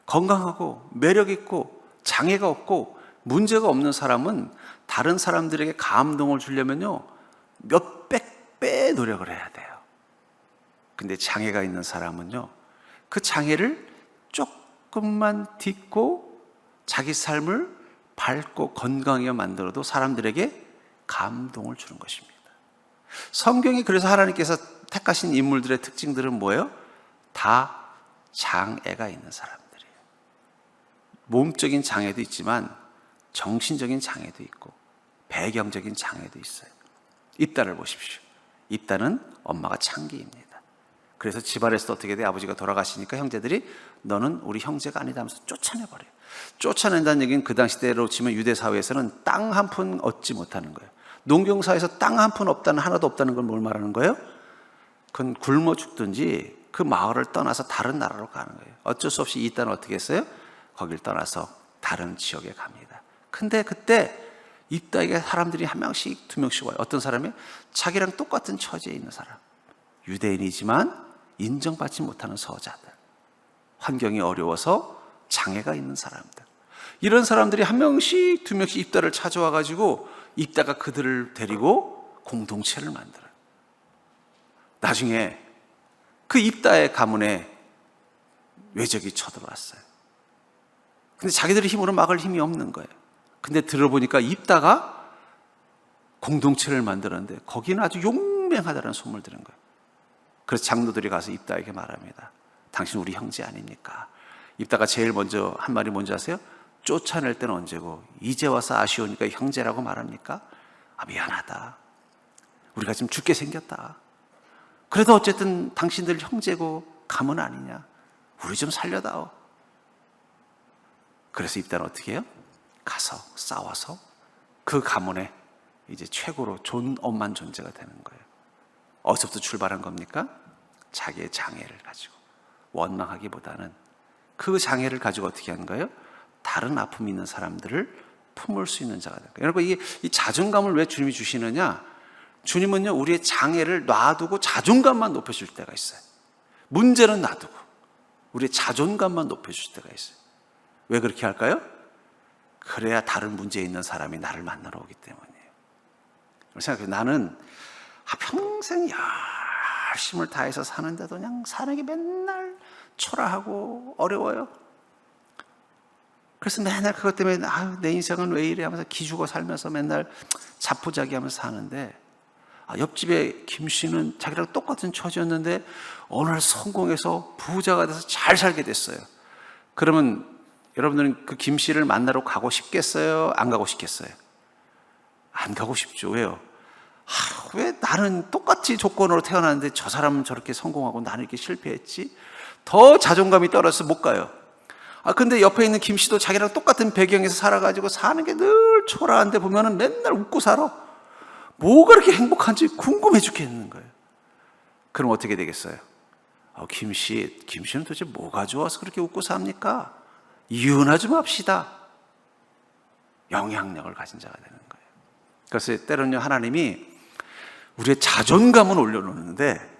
건강하고 매력 있고 장애가 없고 문제가 없는 사람은 다른 사람들에게 감동을 주려면요 몇백 배 노력을 해야 돼요. 근데 장애가 있는 사람은요 그 장애를 조금만 딛고 자기 삶을 밝고 건강하게 만들어도 사람들에게 감동을 주는 것입니다. 성경이 그래서 하나님께서 택하신 인물들의 특징들은 뭐예요? 다 장애가 있는 사람들이에요. 몸적인 장애도 있지만 정신적인 장애도 있고 배경적인 장애도 있어요. 입다를 보십시오. 입다는 엄마가 창기입니다. 그래서 집안에서 어떻게 돼? 아버지가 돌아가시니까 형제들이 너는 우리 형제가 아니다 하면서 쫓아내버려요. 쫓아낸다는 얘기는 그 당시 때로 치면 유대 사회에서는 땅 한 푼 얻지 못하는 거예요. 농경사에서 땅 한 푼 없다는, 하나도 없다는 건 뭘 말하는 거예요? 그건 굶어 죽든지 그 마을을 떠나서 다른 나라로 가는 거예요. 어쩔 수 없이 이 땅은 어떻게 했어요? 거길 떠나서 다른 지역에 갑니다. 근데 그때 입다에게 사람들이 한 명씩 두 명씩 와요. 어떤 사람이? 자기랑 똑같은 처지에 있는 사람, 유대인이지만 인정받지 못하는 서자들. 환경이 어려워서 장애가 있는 사람들. 이런 사람들이 한 명씩 두 명씩 입다를 찾아와 가지고 입다가 그들을 데리고 공동체를 만들어요. 나중에 그 입다의 가문에 외적이 쳐들어왔어요. 근데 자기들의 힘으로 막을 힘이 없는 거예요. 근데 들어보니까 입다가 공동체를 만들었는데 거기는 아주 용맹하다는 소문을 들은 거예요. 그래서 장로들이 가서 입다에게 말합니다. 당신 우리 형제 아닙니까? 입다가 제일 먼저 한 말이 뭔지 아세요? 쫓아낼 때는 언제고 이제 와서 아쉬우니까 형제라고 말합니까? 아, 미안하다. 우리가 지금 죽게 생겼다. 그래도 어쨌든 당신들 형제고 가문 아니냐. 우리 좀 살려다오. 그래서 입다는 어떻게 해요? 가서 싸워서 그 가문에 이제 최고로 존엄한 존재가 되는 거예요. 어디서부터 출발한 겁니까? 자기의 장애를 가지고 원망하기보다는 그 장애를 가지고 어떻게 하는 거예요? 다른 아픔이 있는 사람들을 품을 수 있는 자가 되는 거예요. 여러분, 이 자존감을 왜 주님이 주시느냐? 주님은요, 우리의 장애를 놔두고 자존감만 높여줄 때가 있어요. 문제는 놔두고 우리의 자존감만 높여줄 때가 있어요. 왜 그렇게 할까요? 그래야 다른 문제 있는 사람이 나를 만나러 오기 때문이에요. 생각해요. 나는 평생 열심을 다해서 사는데도 그냥 사는 게 맨날 초라하고 어려워요. 그래서 맨날 그것 때문에 내 인생은 왜 이래 하면서 기죽어 살면서 맨날 자포자기하면서 사는데, 옆집에 김 씨는 자기랑 똑같은 처지였는데 오늘 성공해서 부자가 돼서 잘 살게 됐어요. 그러면 여러분들은 그 김 씨를 만나러 가고 싶겠어요? 안 가고 싶겠어요? 안 가고 싶죠. 왜요? 왜 나는 똑같이 조건으로 태어났는데 저 사람은 저렇게 성공하고 나는 이렇게 실패했지? 더 자존감이 떨어져서 못 가요. 근데 옆에 있는 김 씨도 자기랑 똑같은 배경에서 살아가지고 사는 게 늘 초라한데 보면은 맨날 웃고 살아. 뭐가 그렇게 행복한지 궁금해 죽겠는 거예요. 그럼 어떻게 되겠어요? 김 씨는 도대체 뭐가 좋아서 그렇게 웃고 삽니까? 이혼하지 맙시다. 영향력을 가진 자가 되는 거예요. 그래서 때로는요, 하나님이 우리의 자존감은 올려놓는데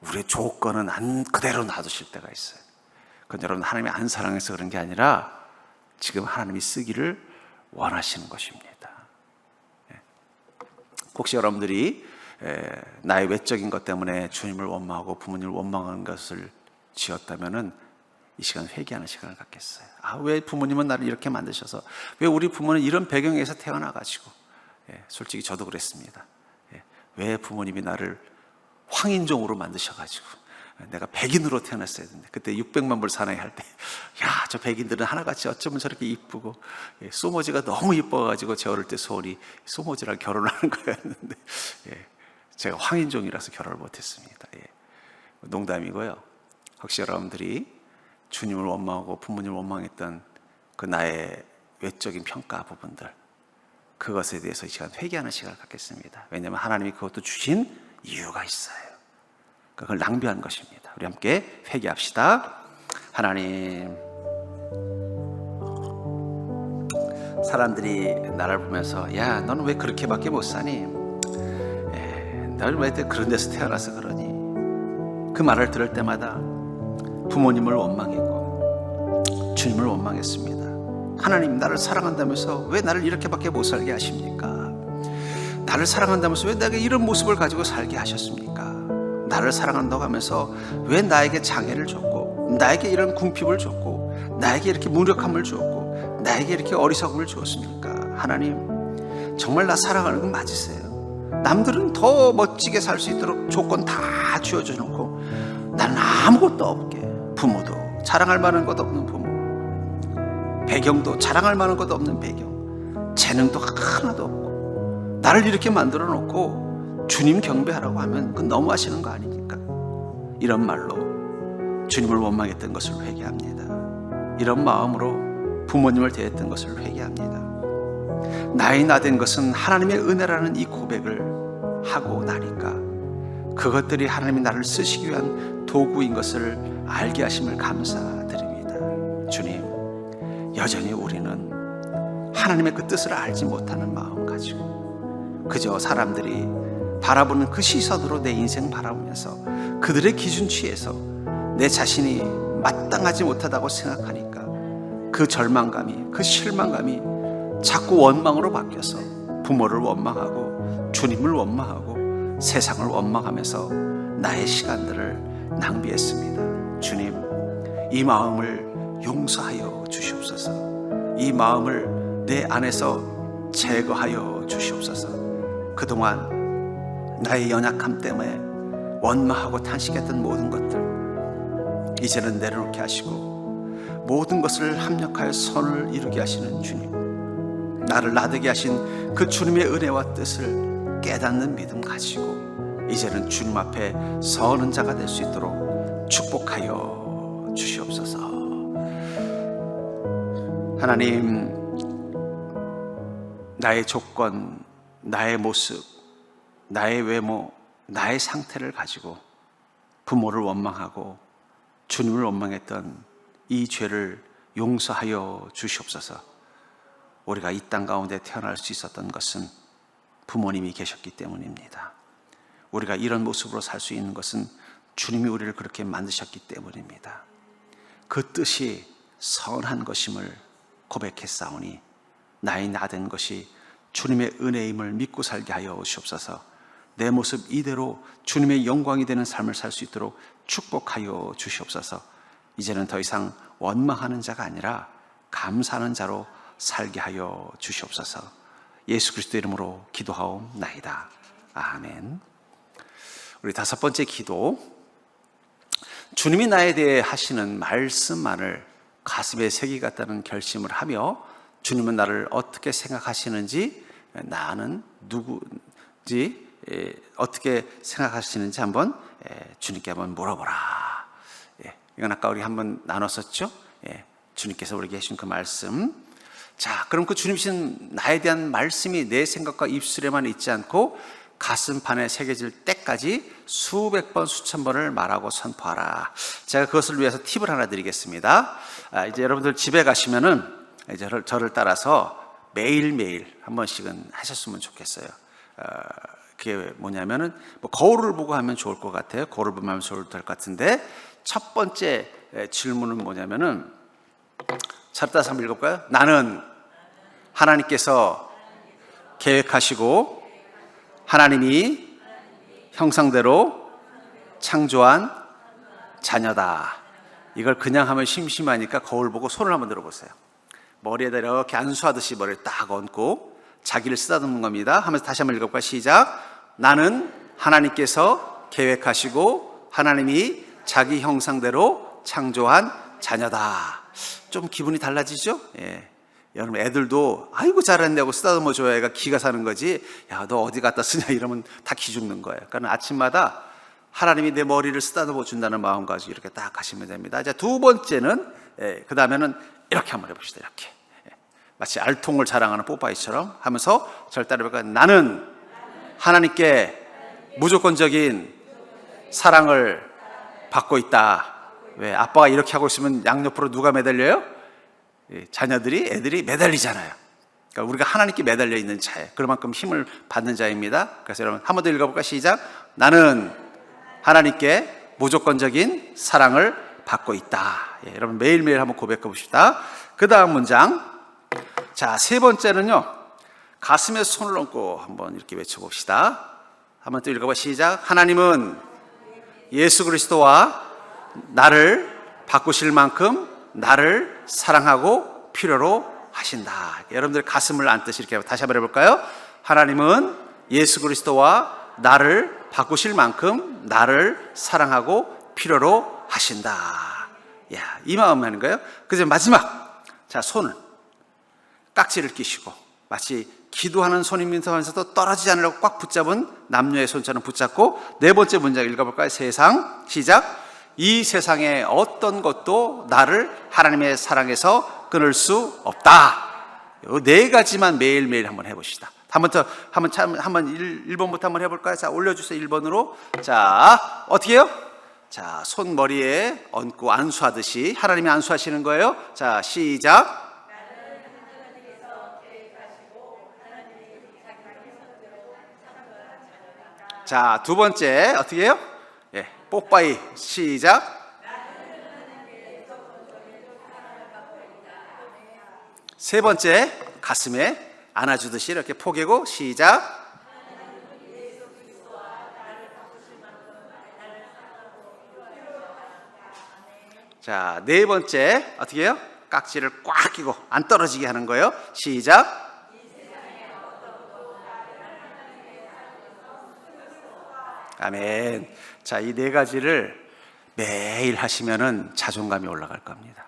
우리의 조건은 그대로 놔두실 때가 있어요. 그건 여러분 하나님이 안 사랑해서 그런 게 아니라 지금 하나님이 쓰기를 원하시는 것입니다. 혹시 여러분들이 나의 외적인 것 때문에 주님을 원망하고 부모님을 원망하는 것을 지었다면은 이 시간 회개하는 시간을 갖겠어요. 왜 부모님은 나를 이렇게 만드셔서, 왜 우리 부모는 이런 배경에서 태어나가지고, 솔직히 저도 그랬습니다. 왜 부모님이 나를 황인종으로 만드셔가지고 내가 백인으로 태어났어야 되는데, 그때 600만 불 사나이 할 때, 저 백인들은 하나같이 어쩌면 저렇게 이쁘고, 소모지가 너무 이뻐가지고 제 어릴 때 소원이 소모지랑 결혼하는 거였는데, 제가 황인종이라서 결혼을 못했습니다. 농담이고요. 혹시 여러분들이 주님을 원망하고 부모님을 원망했던 그 나의 외적인 평가 부분들, 그것에 대해서 이 시간 회개하는 시간을 갖겠습니다. 왜냐하면 하나님이 그것도 주신 이유가 있어요. 그걸 낭비한 것입니다. 우리 함께 회개합시다. 하나님, 사람들이 나를 보면서 야, 너는 왜 그렇게밖에 못 사니? 너는 왜 그런 데서 태어나서 그러니? 그 말을 들을 때마다 부모님을 원망했고 주님을 원망했습니다. 하나님, 나를 사랑한다면서 왜 나를 이렇게밖에 못 살게 하십니까? 나를 사랑한다면서 왜 내게 이런 모습을 가지고 살게 하셨습니까? 나를 사랑한다고 하면서 왜 나에게 장애를 줬고, 나에게 이런 궁핍을 줬고, 나에게 이렇게 무력함을 주었고, 나에게 이렇게 어리석음을 주었습니까? 하나님, 정말 나 사랑하는 건 맞으세요? 남들은 더 멋지게 살 수 있도록 조건 다 쥐어줘 놓고 나는 아무것도 없게, 부모도 자랑할 만한 것 없는 부모, 배경도 자랑할 만한 것 없는 배경, 재능도 하나도 없고 나를 이렇게 만들어 놓고 주님 경배하라고 하면 그건 너무하시는 거 아닙니까? 이런 말로 주님을 원망했던 것을 회개합니다. 이런 마음으로 부모님을 대했던 것을 회개합니다. 나의 나 된 것은 하나님의 은혜라는 이 고백을 하고 나니까 그것들이 하나님이 나를 쓰시기 위한 도구인 것을 알게 하심을 감사드립니다. 주님, 여전히 우리는 하나님의 그 뜻을 알지 못하는 마음 가지고 그저 사람들이 바라보는 그 시선으로 내 인생 바라보면서 그들의 기준치에서 내 자신이 마땅하지 못하다고 생각하니까 그 절망감이, 그 실망감이 자꾸 원망으로 바뀌어서 부모를 원망하고 주님을 원망하고 세상을 원망하면서 나의 시간들을 낭비했습니다. 주님, 이 마음을 용서하여 주시옵소서. 이 마음을 내 안에서 제거하여 주시옵소서. 그동안 나의 연약함 때문에 원망하고 탄식했던 모든 것들 이제는 내려놓게 하시고 모든 것을 합력하여 선을 이루게 하시는 주님, 나를 나되게 하신 그 주님의 은혜와 뜻을 깨닫는 믿음 가지고 이제는 주님 앞에 서는 자가 될 수 있도록 축복하여 주시옵소서. 하나님, 나의 조건, 나의 모습, 나의 외모, 나의 상태를 가지고 부모를 원망하고 주님을 원망했던 이 죄를 용서하여 주시옵소서. 우리가 이 땅 가운데 태어날 수 있었던 것은 부모님이 계셨기 때문입니다. 우리가 이런 모습으로 살 수 있는 것은 주님이 우리를 그렇게 만드셨기 때문입니다. 그 뜻이 선한 것임을 고백했사오니 나의 나된 것이 주님의 은혜임을 믿고 살게 하여 주시옵소서. 내 모습 이대로 주님의 영광이 되는 삶을 살 수 있도록 축복하여 주시옵소서. 이제는 더 이상 원망하는 자가 아니라 감사하는 자로 살게 하여 주시옵소서. 예수 그리스도 이름으로 기도하옵나이다. 아멘. 우리 다섯 번째 기도, 주님이 나에 대해 하시는 말씀만을 가슴에 새기겠다는 결심을 하며 주님은 나를 어떻게 생각하시는지, 나는 누구지, 어떻게 생각하시는지 한번 주님께 한번 물어보라. 이건 아까 우리 한번 나눴었죠. 주님께서 우리에게 해주신 그 말씀. 자, 그럼 그 주님이신 나에 대한 말씀이 내 생각과 입술에만 있지 않고 가슴판에 새겨질 때까지 수백 번, 수천 번을 말하고 선포하라. 제가 그것을 위해서 팁을 하나 드리겠습니다. 이제 여러분들 집에 가시면은 이제 저를 따라서 매일매일 한 번씩은 하셨으면 좋겠어요. 그게 뭐냐면은 뭐 거울을 보고 하면 좋을 것 같아요. 거울을 보면 하면 좋을 것 같은데, 첫 번째 질문은 뭐냐면은, 저를 따라서 한번 읽어볼까요? 나는 하나님께서 계획하시고 하나님이 형상대로 창조한 자녀다. 이걸 그냥 하면 심심하니까 거울 보고 손을 한번 들어보세요. 머리에다 이렇게 안수하듯이 머리를 딱 얹고 자기를 쓰다듬는 겁니다. 하면서 다시 한번 읽어볼까요? 시작. 나는 하나님께서 계획하시고 하나님이 자기 형상대로 창조한 자녀다. 좀 기분이 달라지죠? 여러분, 애들도 아이고 잘했냐고 쓰다듬어 줘야 애가 기가 사는 거지, 야 너 어디 갖다 쓰냐 이러면 다 기죽는 거예요. 그러니까 아침마다 하나님이 내 머리를 쓰다듬어 준다는 마음 가지고 이렇게 딱 하시면 됩니다. 자, 두 번째는, 그 다음에는 이렇게 한번 해봅시다. 이렇게 마치 알통을 자랑하는 뽀빠이처럼 하면서 저를 따라해볼까요? 나는 하나님께 무조건적인 사랑을 받고 있다. 왜? 아빠가 이렇게 하고 있으면 양옆으로 누가 매달려요? 애들이 매달리잖아요. 그러니까 우리가 하나님께 매달려 있는 자예요. 그만큼 힘을 받는 자입니다. 그래서 여러분 한 번 더 읽어볼까? 시작. 나는 하나님께 무조건적인 사랑을 받고 있다. 여러분 매일매일 한번 고백해 봅시다. 그 다음 문장. 자, 세 번째는요, 가슴에 손을 얹고 한번 이렇게 외쳐봅시다. 한번 또 읽어봐. 시작. 하나님은 예수 그리스도와 나를 바꾸실 만큼 나를 사랑하고 필요로 하신다. 여러분들 가슴을 안듯이 이렇게 다시 한번 해볼까요? 하나님은 예수 그리스도와 나를 바꾸실 만큼 나를 사랑하고 필요로 하신다. 야, 이 마음 하는 거예요. 그래서 마지막, 자, 손을 깍지를 끼시고 마치 기도하는 손이면서도 떨어지지 않으려고 꽉 붙잡은 남녀의 손처럼 붙잡고 네 번째 문장 읽어볼까요? 세상. 시작. 이 세상의 어떤 것도 나를 하나님의 사랑에서 끊을 수 없다. 이 네 가지만 매일매일 한번 해봅시다. 한번 1번부터 한번 해볼까요? 자, 올려주세요. 1번으로. 자, 어떻게 해요? 자, 손 머리에 얹고 안수하듯이 하나님이 안수하시는 거예요. 자, 시작. 자, 두 번째 어떻게 해요? 뽀빠이. 시작. 세 번째, 가슴에 안아주듯이 이렇게 포개고 시작. 자, 네 번째 어떻게 해요? 깍지를 꽉 끼고 안 떨어지게 하는 거예요. 시작. 아멘. 자, 이 네 가지를 매일 하시면은 자존감이 올라갈 겁니다.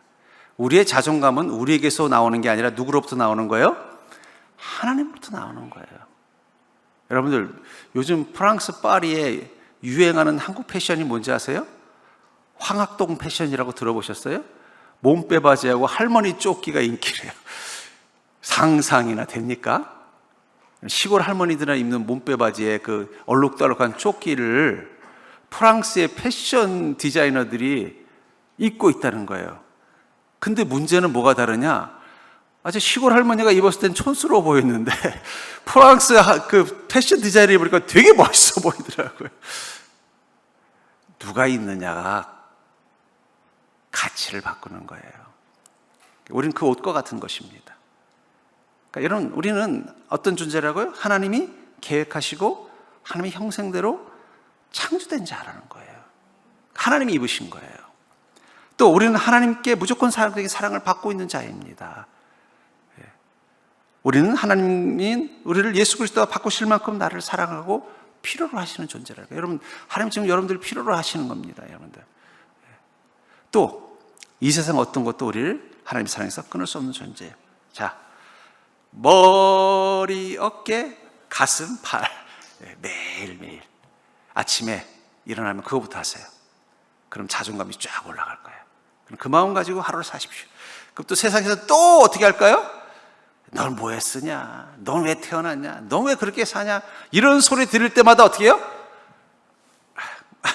우리의 자존감은 우리에게서 나오는 게 아니라 누구로부터 나오는 거예요? 하나님으로부터 나오는 거예요. 여러분들, 요즘 프랑스 파리에 유행하는 한국 패션이 뭔지 아세요? 황학동 패션이라고 들어보셨어요? 몸빼 바지하고 할머니 조끼가 인기래요. 상상이나 됩니까? 시골 할머니들이 입는 몸빼 바지에 그 얼룩덜룩한 조끼를 프랑스의 패션 디자이너들이 입고 있다는 거예요. 근데 문제는 뭐가 다르냐? 아주 시골 할머니가 입었을 땐 촌스러워 보였는데 프랑스 그 패션 디자이너 입으니까 되게 멋있어 보이더라고요. 누가 입느냐가 가치를 바꾸는 거예요. 우리는 그 옷과 같은 것입니다. 그러니까 여러분, 우리는 어떤 존재라고요? 하나님이 계획하시고 하나님의 형상대로 창조된 자라는 거예요. 하나님이 입으신 거예요. 또 우리는 하나님께 무조건 사랑을 받고 있는 자입니다. 우리는 하나님이 우리를 예수 그리스도와 바꾸실 만큼 나를 사랑하고 필요로 하시는 존재라고요. 여러분, 하나님 지금 여러분들을 필요로 하시는 겁니다. 여러분들. 또 이 세상 어떤 것도 우리를 하나님 사랑에서 끊을 수 없는 존재예요. 자, 머리, 어깨, 가슴, 팔. 매일매일 아침에 일어나면 그거부터 하세요. 그럼 자존감이 쫙 올라갈 거예요. 그럼 그 마음 가지고 하루를 사십시오. 그럼 또 세상에서 또 어떻게 할까요? 넌 뭐 했으냐? 넌 왜 태어났냐? 넌 왜 그렇게 사냐? 이런 소리 들을 때마다 어떻게 해요?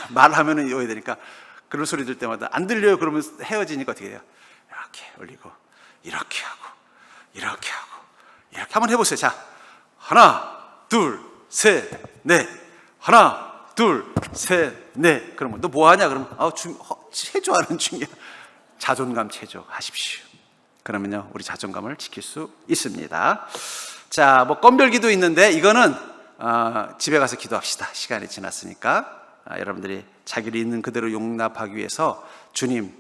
말하면은 이어야 되니까 그런 소리 들을 때마다 안 들려요. 그러면 헤어지니까 어떻게 해요? 이렇게 올리고 이렇게 하고 이렇게 하고 이렇게 한번 해보세요. 자, 하나, 둘, 셋, 넷. 하나, 둘, 셋, 넷. 그러면 너 뭐 하냐? 그러면 체조하는 중이야. 자존감 체조 하십시오. 그러면요, 우리 자존감을 지킬 수 있습니다. 자, 뭐 건별기도 있는데 이거는 집에 가서 기도합시다. 시간이 지났으니까. 여러분들이 자기를 있는 그대로 용납하기 위해서 주님,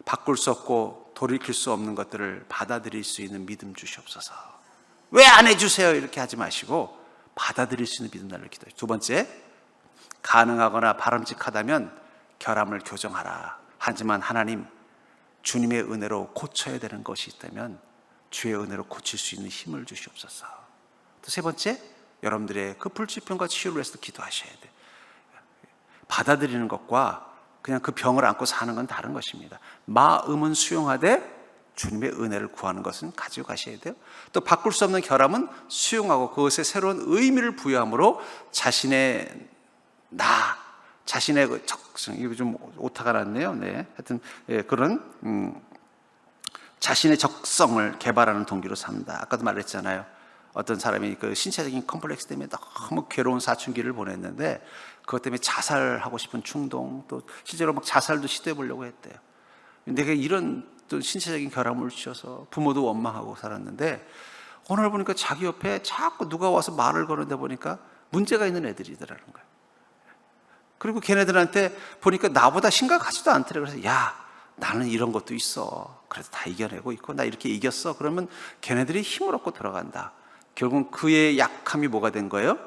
바꿀 수 없고 돌이킬 수 없는 것들을 받아들일 수 있는 믿음 주시옵소서. 왜 안 해주세요? 이렇게 하지 마시고 받아들일 수 있는 믿음 달라고 기도해요. 두 번째, 가능하거나 바람직하다면 결함을 교정하라. 하지만 하나님, 주님의 은혜로 고쳐야 되는 것이 있다면 주의 은혜로 고칠 수 있는 힘을 주시옵소서. 또 세 번째, 여러분들의 그 불치병과 치유를 위해서 기도하셔야 돼요. 받아들이는 것과 그냥 그 병을 안고 사는 건 다른 것입니다. 마음은 수용하되 주님의 은혜를 구하는 것은 가지고 가셔야 돼요. 또 바꿀 수 없는 결함은 수용하고 그것에 새로운 의미를 부여함으로 자신의 자신의 그 적성, 이거 좀 오타가 났네요. 네, 하여튼 그런 자신의 적성을 개발하는 동기로 삽니다. 아까도 말했잖아요. 어떤 사람이 그 신체적인 컴플렉스 때문에 너무 괴로운 사춘기를 보냈는데 그것 때문에 자살하고 싶은 충동, 또 실제로 막 자살도 시도해 보려고 했대요. 내가 이런 또 신체적인 결함을 주셔서 부모도 원망하고 살았는데 오늘 보니까 자기 옆에 자꾸 누가 와서 말을 거는데 보니까 문제가 있는 애들이더라는 거예요. 그리고 걔네들한테 보니까 나보다 심각하지도 않더래. 그래서 야, 나는 이런 것도 있어. 그래서 다 이겨내고 있고 나 이렇게 이겼어. 그러면 걔네들이 힘을 얻고 들어간다. 결국은 그의 약함이 뭐가 된 거예요?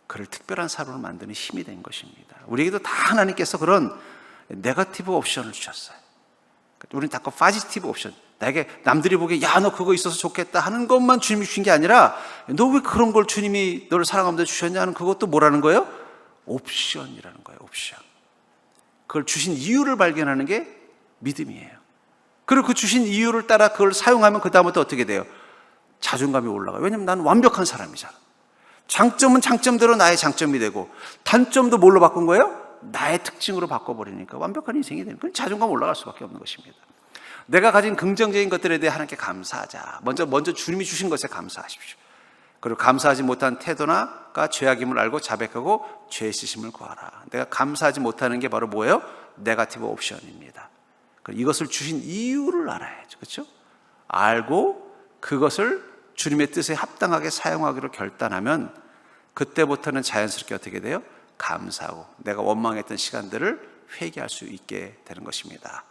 그를 특별한 사람으로 만드는 힘이 된 것입니다. 우리에게도 다 하나님께서 그런 네거티브 옵션을 주셨어요. 우리는 다 파지티브 옵션. 나에게 남들이 보기에 야, 너 그거 있어서 좋겠다 하는 것만 주님이 주신 게 아니라 너 왜 그런 걸 주님이 너를 사랑하면서 주셨냐 하는 그것도 뭐라는 거예요? 옵션이라는 거예요. 옵션. 그걸 주신 이유를 발견하는 게 믿음이에요. 그리고 그 주신 이유를 따라 그걸 사용하면 그 다음부터 어떻게 돼요? 자존감이 올라가요. 왜냐면 난 완벽한 사람이잖아. 장점은 장점대로 나의 장점이 되고 단점도 뭘로 바꾼 거예요? 나의 특징으로 바꿔버리니까 완벽한 인생이 되는 거예요. 자존감 올라갈 수밖에 없는 것입니다. 내가 가진 긍정적인 것들에 대해 하나님께 감사하자. 먼저 주님이 주신 것에 감사하십시오. 그리고 감사하지 못한 태도나가 죄악임을 알고 자백하고 죄의 씻음을 구하라. 내가 감사하지 못하는 게 바로 뭐예요? 네거티브 옵션입니다. 이것을 주신 이유를 알아야죠. 그렇죠? 알고 그것을 주님의 뜻에 합당하게 사용하기로 결단하면 그때부터는 자연스럽게 어떻게 돼요? 감사하고 내가 원망했던 시간들을 회개할 수 있게 되는 것입니다.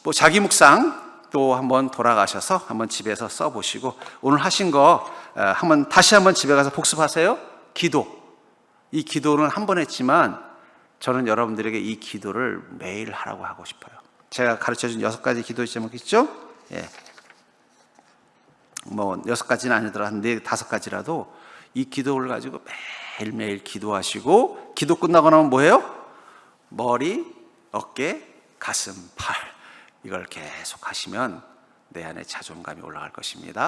뭐 자기 묵상 또 한번 돌아가셔서 한번 집에서 써보시고 오늘 하신 거 다시 한번 집에 가서 복습하세요. 기도. 이 기도는 한 번 했지만 저는 여러분들에게 이 기도를 매일 하라고 하고 싶어요. 제가 가르쳐준 6가지 기도 제목 있죠? 예. 뭐 6가지는 아니더라도 한 5가지라도 이 기도를 가지고 매일매일 기도하시고 기도 끝나고 나면 뭐예요? 머리, 어깨, 가슴, 팔 이걸 계속 하시면 내 안에 자존감이 올라갈 것입니다.